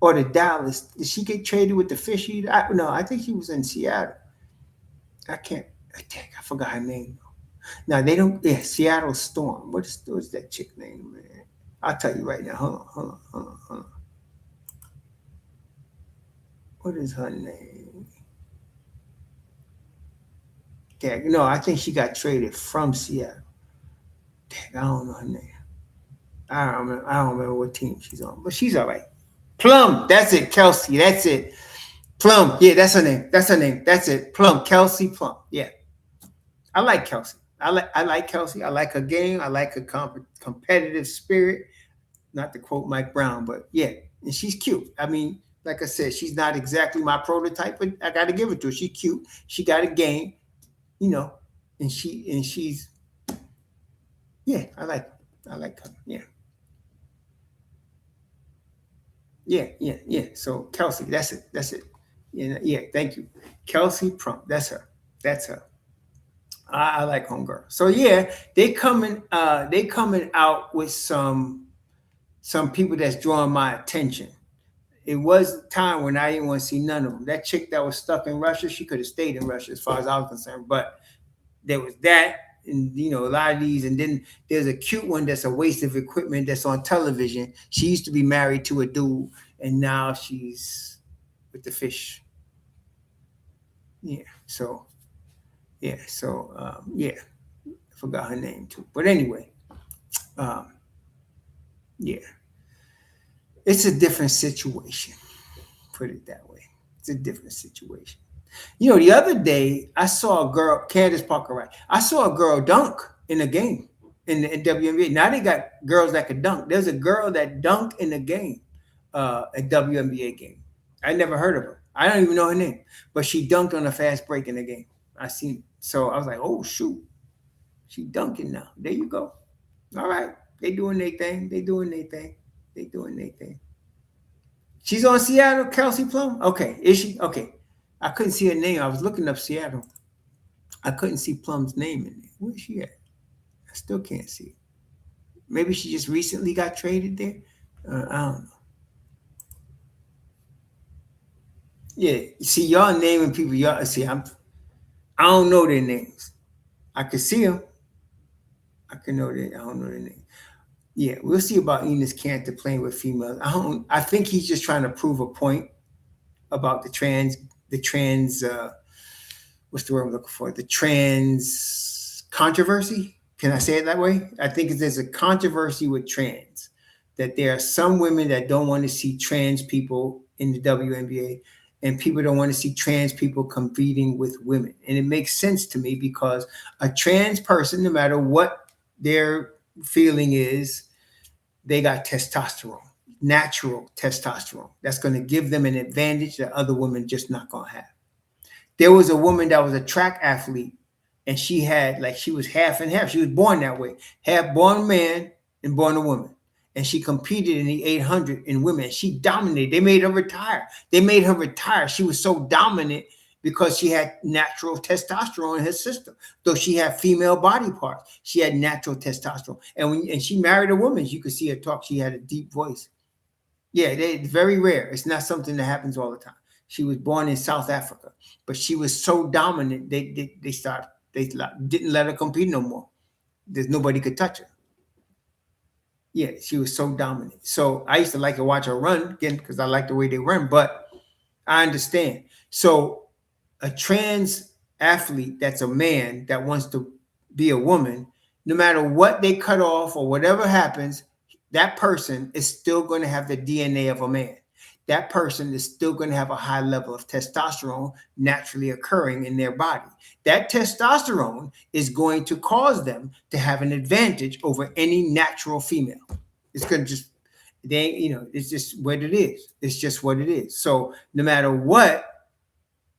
or the Dallas? Did she get traded with the Fish Eater? No, I think she was in Seattle. I can't. I forgot her name. Now they don't. Yeah, Seattle Storm. What's that chick name, man? I'll tell you right now. Hold on. What is her name? Dang, no, I think she got traded from Seattle. Dang, I don't know her name. I don't remember what team she's on, but she's all right. Plum, that's it. Kelsey, that's it. Plum, yeah, that's her name. That's her name. That's it. Plum, Kelsey Plum. Yeah, I like Kelsey. I like Kelsey. I like her game. I like her competitive spirit. Not to quote Mike Brown, but yeah, and she's cute. I mean, like I said, she's not exactly my prototype, but I got to give it to her. She's cute. She got a game, you know, and she's yeah. I like her. Yeah, yeah. So Kelsey, that's it. That's it. Yeah, yeah. Thank you, Kelsey Plum. That's her. That's her. I like homegirl. So yeah, they coming out with some people that's drawing my attention. It was a time when I didn't want to see none of them. That chick that was stuck in Russia, she could have stayed in Russia as far as I was concerned. But there was that, and a lot of these, and then there's a cute one that's a waste of equipment that's on television. She used to be married to a dude, and now she's with the fish. Yeah. So yeah. So yeah, I forgot her name too. But anyway, um, yeah, it's a different situation. Put it that way. It's a different situation. The other day I saw a girl, Candace Parker, right? I saw a girl dunk in a game in WNBA. Now they got girls that could dunk. There's a girl that dunked in a game, a WNBA game. I never heard of her. I don't even know her name, but she dunked on a fast break in the game. I seen it. So I was like, oh shoot, she dunking now. There you go. All right, they doing their thing. They doing their thing. They doing their thing. She's on Seattle, Kelsey Plum. Okay, is she? Okay, I couldn't see her name. I was looking up Seattle. I couldn't see Plum's name in there. Where's she at? I still can't see it. Maybe she just recently got traded there. I don't know. Yeah, you see, y'all naming people. Y'all see, I don't know their names. I can see them. I can know that. I don't know their names. Yeah, we'll see about Enos Cantor playing with females. I don't. I think he's just trying to prove a point about the trans. What's the word I'm looking for? The trans controversy. Can I say it that way? I think there's a controversy with trans, that there are some women that don't want to see trans people in the WNBA, and people don't want to see trans people competing with women. And it makes sense to me because a trans person, no matter what their feeling is, they got testosterone, natural testosterone. That's going to give them an advantage that other women just not going to have. There was a woman that was a track athlete, and she was half and half. She was born that way, half born man and born a woman. And she competed in the 800 in women. She dominated. They made her retire. She was so dominant because she had natural testosterone in her system. Though she had female body parts, she had natural testosterone. And she married a woman, you could see her talk. She had a deep voice. Yeah, it's very rare. It's not something that happens all the time. She was born in South Africa, but she was so dominant they didn't let her compete no more. There's nobody could touch her. Yeah, she was so dominant. So I used to like to watch her run again because I like the way they run, but I understand. So a trans athlete that's a man that wants to be a woman, no matter what they cut off or whatever happens, that person is still going to have the DNA of a man. That person is still going to have a high level of testosterone naturally occurring in their body. That testosterone is going to cause them to have an advantage over any natural female. It's going to just, it's just what it is. It's just what it is. So no matter what,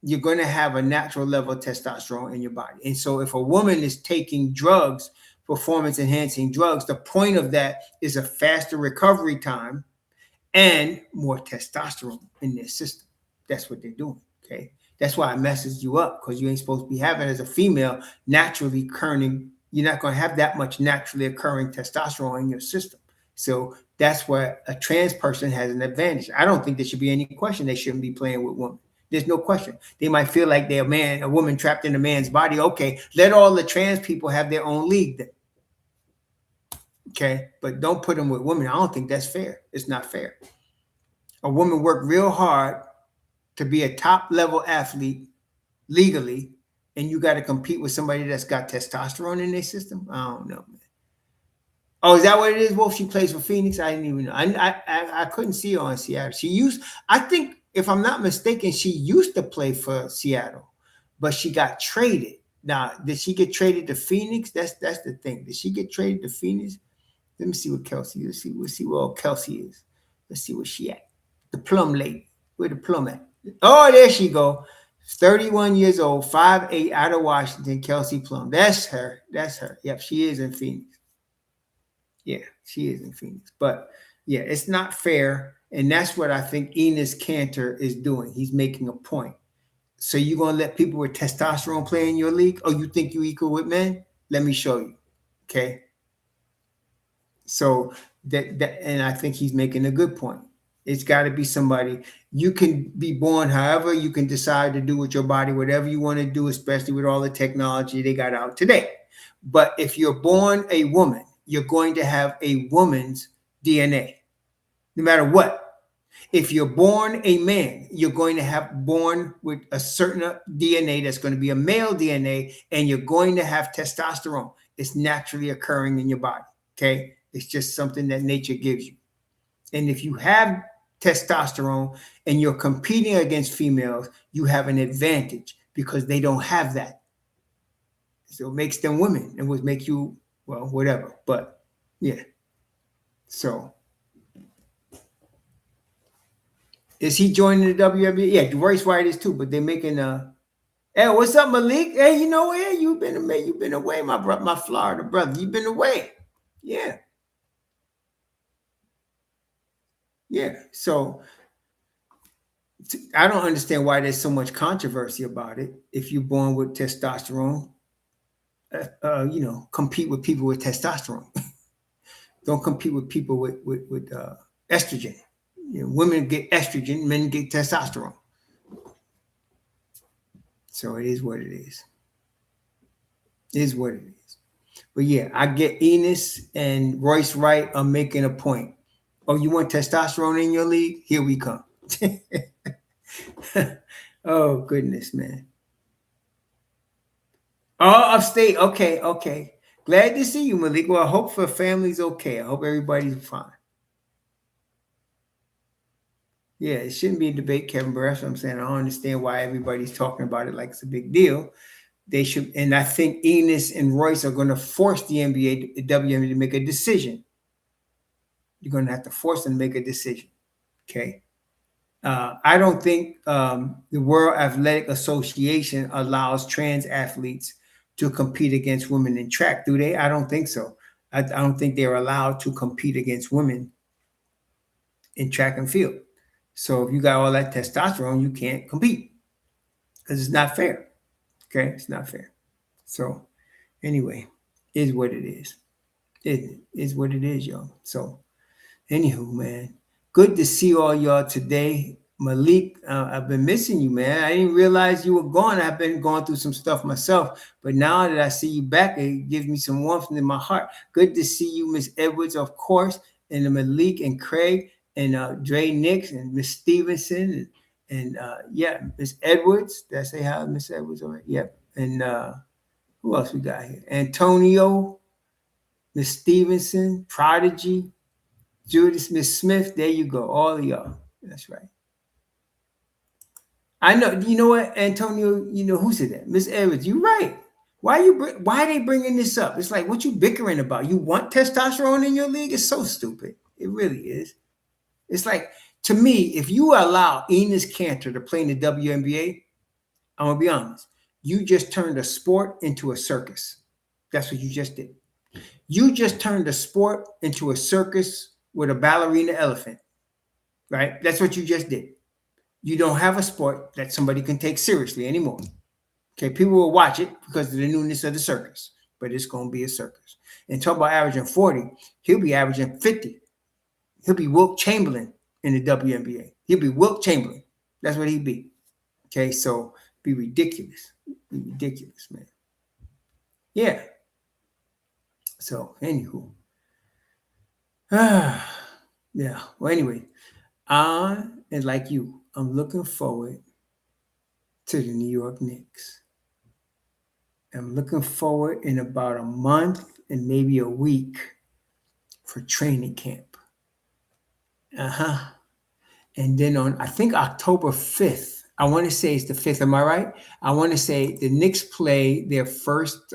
you're going to have a natural level of testosterone in your body. And so if a woman is taking drugs, performance enhancing drugs, the point of that is a faster recovery time and more testosterone in their system. That's what they're doing. Okay. That's why I messaged you up, because you ain't supposed to be having, as a female, naturally occurring. You're not going to have that much naturally occurring testosterone in your system. So that's where a trans person has an advantage. I don't think there should be any question they shouldn't be playing with women. There's no question. They might feel like they're a woman trapped in a man's body. Okay, let all the trans people have their own league then. Okay, but don't put them with women. I don't think that's fair. It's not fair. A woman worked real hard to be a top level athlete legally, and you got to compete with somebody that's got testosterone in their system. I don't know, man. Oh, is that what it is, Wolf? She plays for Phoenix. I didn't even know. I couldn't see her on Seattle. She used, I think, if I'm not mistaken, she used to play for Seattle, but she got traded. Now, did she get traded to Phoenix? That's the thing. Did she get traded to Phoenix? Let me see what Kelsey is. Let's see where Kelsey is. Let's see where she at. The plum lady. Where the plum at? Oh, there she go. 31 years old, 5'8", out of Washington, Kelsey Plum. That's her. That's her. Yep, she is in Phoenix. Yeah, she is in Phoenix. But yeah, it's not fair. And that's what I think Enes Kanter is doing. He's making a point. So you're going to let people with testosterone play in your league? Oh, you think you equal with men? Let me show you. Okay. So that and I think he's making a good point. It's got to be somebody. You can be born however you can decide to do with your body, whatever you want to do, especially with all the technology they got out today. But if you're born a woman, you're going to have a woman's DNA, no matter what. If you're born a man, you're going to have born with a certain DNA that's going to be a male DNA, and you're going to have testosterone. It's naturally occurring in your body. Okay. It's just something that nature gives you. And if you have testosterone and you're competing against females, you have an advantage because they don't have that. So it makes them women. It would make you, well, whatever. But yeah. So is he joining the WNBA? Yeah, Royce White is too, but they're making hey, what's up, Malik? Hey, you know where you've been away, my Florida brother. You've been away. Yeah. Yeah. So I don't understand why there's so much controversy about it. If you're born with testosterone, compete with people with testosterone. Don't compete with people with estrogen. Women get estrogen, men get testosterone. So it is what it is. It is what it is. But yeah, I get Enes and Royce Wright are making a point. Oh, you want testosterone in your league? Here we come. Oh, goodness, man. Oh, upstate. Okay, okay. Glad to see you, Malik. Well, I hope the family's okay. I hope everybody's fine. Yeah, it shouldn't be a debate, Kevin Burr. That's what I'm saying. I don't understand why everybody's talking about it like it's a big deal. They should, and I think Enes and Royce are going to force the NBA, the WNBA to make a decision. You're going to have to force them to make a decision. Okay. I don't think the World Athletic Association allows trans athletes to compete against women in track, do they? I don't think so. I don't think they're allowed to compete against women in track and field. So if you got all that testosterone, you can't compete because it's not fair. Okay, it's not fair. So anyway, is what it is. It is what it is, y'all. So anywho, man, good to see all y'all today. Malik, I've been missing you, man. I didn't realize you were gone. I've been going through some stuff myself, but now that I see you back, it gives me some warmth in my heart. Good to see you, Miss Edwards, of course, and Malik and Craig and Dre Nix and Miss Stevenson and yeah, Miss Edwards. Did I say hi, Miss Edwards? All right. Yep. And who else we got here? Antonio, Miss Stevenson, Prodigy, Judith, Miss Smith. There you go. All of y'all. That's right. I know. You know what, Antonio? You know who said that? Miss Edwards. You're right. Why are they bringing this up? It's like, what you bickering about? You want testosterone in your league? It's so stupid. It really is. It's like, to me, if you allow Enes Kanter to play in the WNBA, I'm gonna be honest. You just turned a sport into a circus. That's what you just did. You just turned a sport into a circus with a ballerina elephant, right? That's what you just did. You don't have a sport that somebody can take seriously anymore. Okay, people will watch it because of the newness of the circus, but it's going to be a circus. And talk about averaging 40, he'll be averaging 50. He'll be Wilt Chamberlain in the WNBA. He'll be Wilt Chamberlain. That's what he'd be. Okay, so be ridiculous. Be ridiculous, man. Yeah. So, anywho. Yeah. Well, anyway, and like you, I'm looking forward to the New York Knicks. I'm looking forward in about a month and maybe a week for training camp. Uh-huh. And then on, I think October 5th, I want to say it's the 5th. Am I right? I want to say the Knicks play their first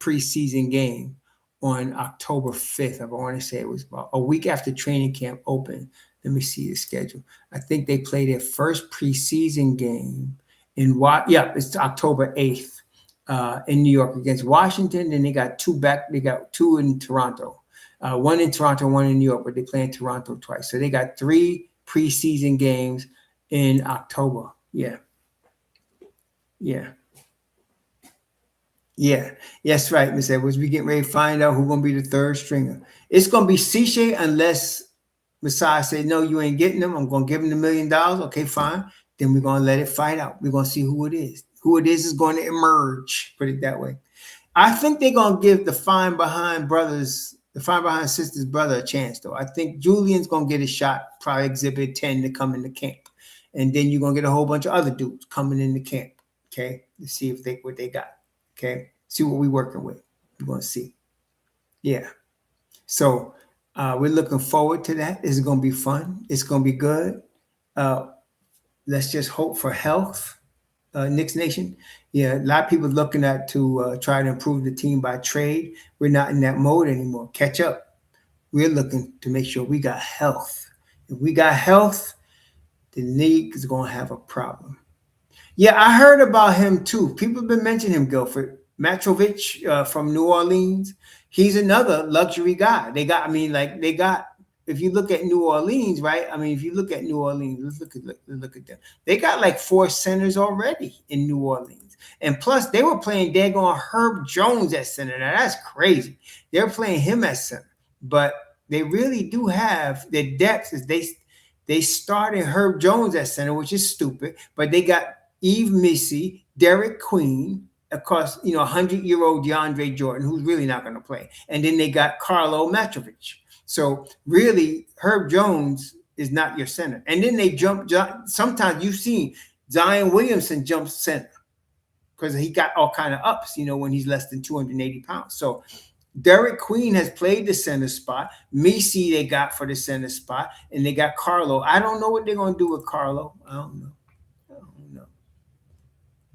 preseason game on October 5th. I want to say it was about a week after training camp opened. Let me see the schedule. I think they play their first preseason game in what? Yeah, it's October 8th in New York against Washington. Then they got two back. They got two in Toronto. One in Toronto, one in New York, but they play in Toronto twice. So they got three preseason games in October. Yeah. Yeah. Yeah. Yes, right, Miss Edwards. We getting ready to find out who's gonna be the third stringer. It's gonna be Cliche unless Messiah say, no, you ain't getting them. I'm gonna give him $1,000,000. Okay, fine. Then we're gonna let it fight out. We're gonna see who it is. Who it is going to emerge. Put it that way. I think they're gonna give the Fine Behind brothers, the Fine Behind sisters brother a chance though. I think Julian's gonna get a shot, probably exhibit 10 to come into camp. And then you're gonna get a whole bunch of other dudes coming into camp. Okay, to see if they what they got. Okay, see what we're working with. We're gonna see. Yeah. So we're looking forward to that. This is gonna be fun. It's gonna be good. Uh, let's just hope for health. Knicks Nation. Yeah, a lot of people looking at to try to improve the team by trade. We're not in that mode anymore. Catch up. We're looking to make sure we got health. If we got health, the league is going to have a problem. Yeah, I heard about him too. People have been mentioning him, Guilford. Matrovich from New Orleans. He's another luxury guy. They got, I mean, like they got, if you look at New Orleans, right? I mean, if you look at New Orleans, look at them. They got like 4 centers already in New Orleans. And plus, they were playing daggone Herb Jones at center. Now, that's crazy. They're playing him at center. But they really do have their depth is they started Herb Jones at center, which is stupid. But they got Eve Missy, Derek Queen, of course, 100-year-old DeAndre Jordan, who's really not going to play. And then they got Carlo Matrovich. So really, Herb Jones is not your center. And then they jump. Sometimes you've seen Zion Williamson jump center because he got all kind of ups, when he's less than 280 pounds. So Derek Queen has played the center spot. Missy they got for the center spot. And they got Carlo. I don't know what they're going to do with Carlo. I don't know.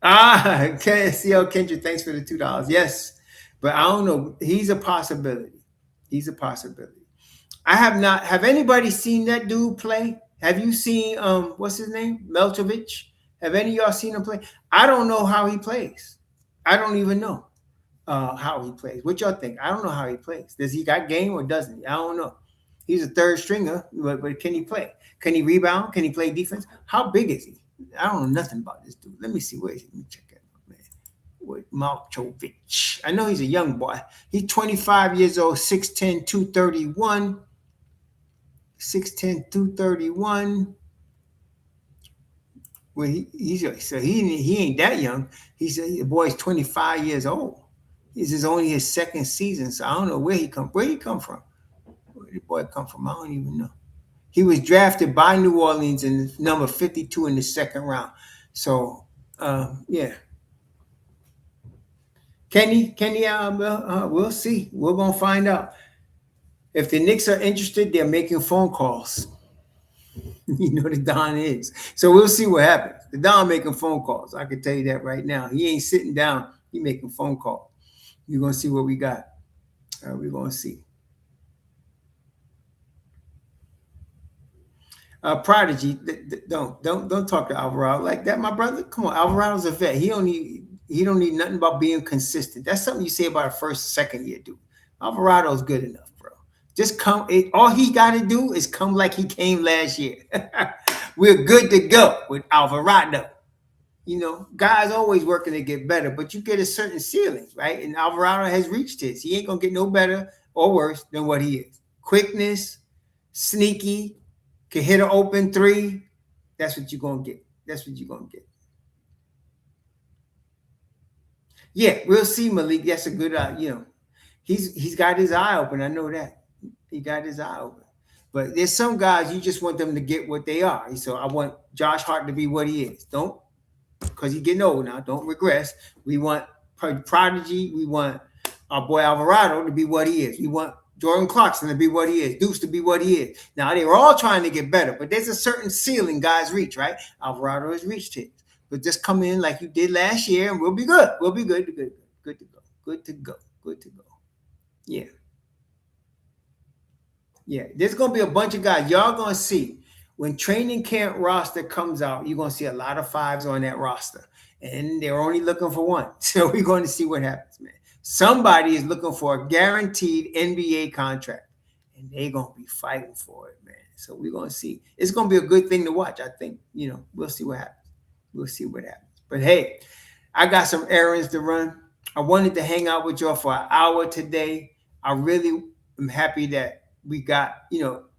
Okay, CL Kendrick, thanks for the $2. Yes, but I don't know. He's a possibility. He's a possibility. I have not. Have anybody seen that dude play? Have you seen what's his name? Meltovich? Have any of y'all seen him play? I don't know how he plays. I don't even know how he plays. What y'all think? I don't know how he plays. Does he got game or doesn't he? I don't know. He's a third stringer, but can he play? Can he rebound? Can he play defense? How big is he? I don't know nothing about this dude. Let me see. Where is he? Let me check it out, man. With Malchovich. I know he's a young boy. He's 25 years old, 6'10", 231. 6'10", 231. Well, he ain't that young. The boy's 25 years old. Only his second season, so I don't know where he come. Where he come from? Where did the boy come from? I don't even know. He was drafted by New Orleans in number 52 in the second round. So, yeah. Kenny, we'll see. We're going to find out. If the Knicks are interested, they're making phone calls. The Don is. So we'll see what happens. The Don making phone calls. I can tell you that right now. He ain't sitting down. He making phone calls. You're going to see what we got. We're going to see. Prodigy, don't talk to Alvarado like that, my brother. Come on, Alvarado's a vet. He don't need nothing about being consistent. That's something you say about a first, second year dude. Alvarado's good enough, bro. Just come. All he got to do is come like he came last year. We're good to go with Alvarado. Guys always working to get better, but you get a certain ceiling, right? And Alvarado has reached his. He ain't gonna get no better or worse than what he is. Quickness, sneaky. Can hit an open 3. That's what you're going to get. That's what you're going to get. Yeah, we'll see, Malik. That's a good, he's got his eye open. I know that. He got his eye open. But there's some guys, you just want them to get what they are. So I want Josh Hart to be what he is. Don't, because he's getting old now, don't regress. We want prodigy. We want our boy Alvarado to be what he is. We want Jordan Clarkson to be what he is. Deuce to be what he is. Now, they were all trying to get better, but there's a certain ceiling guys reach, right? Alvarado has reached it. But just come in like you did last year, and we'll be good. We'll be good. Good to go. Good to go. Good to go. Yeah. Yeah. There's going to be a bunch of guys. Y'all going to see. When training camp roster comes out, you're going to see a lot of fives on that roster. And they're only looking for one. So we're going to see what happens, man. Somebody is looking for a guaranteed NBA contract. And they're going to be fighting for it, man. So we're going to see. It's going to be a good thing to watch, I think. We'll see what happens. We'll see what happens. But, hey, I got some errands to run. I wanted to hang out with y'all for an hour today. I really am happy that we got,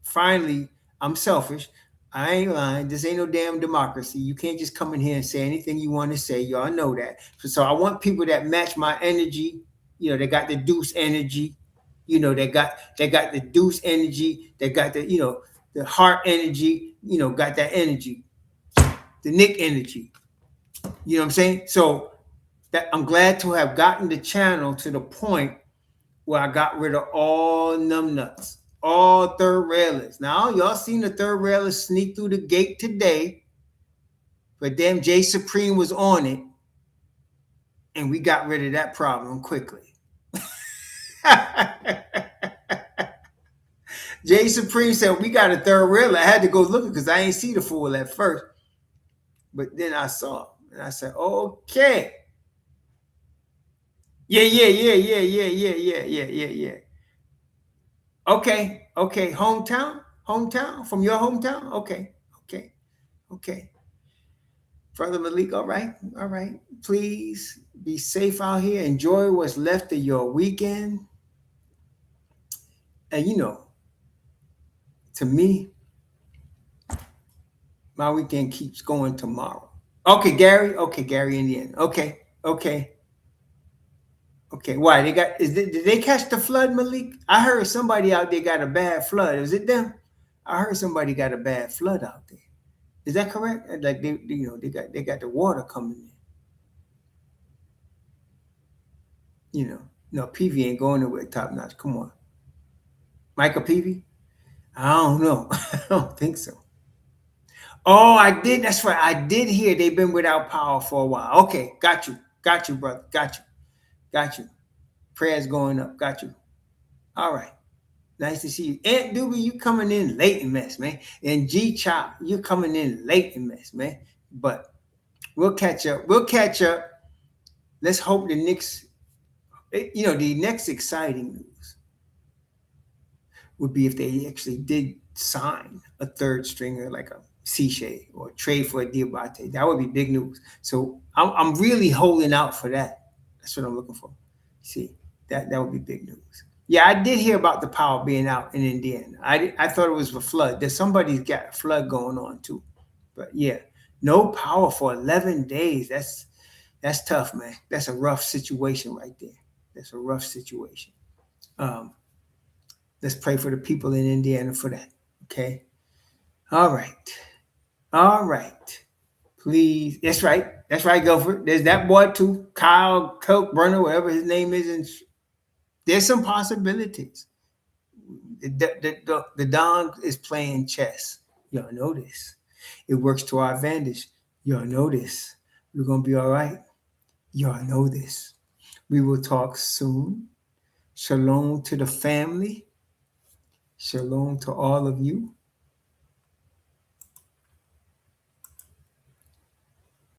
finally, I'm selfish. I ain't lying. This ain't no damn democracy. You can't just come in here and say anything you want to say. Y'all know that. So I want people that match my energy. They got the Deuce energy. They got the Deuce energy. They got the, the heart energy. Got that energy. The Nick energy. You know what I'm saying? So that I'm glad to have gotten the channel to the point where I got rid of all numbnuts. All third railers. Now, y'all seen the third railer sneak through the gate today. But damn, Jay Supreme was on it. And we got rid of that problem quickly. Jay Supreme said, we got a third railer. I had to go look because I ain't see the fool at first. But then I saw him. And I said, okay. Yeah. Okay. Hometown? From your hometown? Okay. Brother Malik, all right. Please be safe out here. Enjoy what's left of your weekend. And to me, my weekend keeps going tomorrow. Okay, Gary in the end. Okay. Why? Did they catch the flood, Malik? I heard somebody out there got a bad flood. Was it them? I heard somebody got a bad flood out there. Is that correct? Like they got the water coming in. No, PV ain't going nowhere top notch. Come on. Michael PV? I don't know. I don't think so. Oh, I did. That's right. I did hear they've been without power for a while. Okay, got you, brother. Got you. Prayers going up. Got you. All right. Nice to see you. Aunt Doobie, you coming in late and mess, man. And G Chop, you coming in late and mess, man. But we'll catch up. Let's hope the Knicks, the next exciting news would be if they actually did sign a third stringer like a Cichet or trade for a Diabate. That would be big news. So I'm really holding out for that. That's what I'm looking for. See, that would be big news. Yeah, I did hear about the power being out in Indiana. I thought it was a flood. There's somebody's got a flood going on too. But yeah, no power for 11 days. That's tough, man. That's a rough situation right there. That's a rough situation. Let's pray for the people in Indiana for that. Okay. All right. Please. That's right, Gilford. There's that boy too. Kyle Kilburner, whatever his name is. And there's some possibilities. The Don is playing chess. Y'all know this. It works to our advantage. Y'all know this. We're going to be all right. Y'all know this. We will talk soon. Shalom to the family. Shalom to all of you.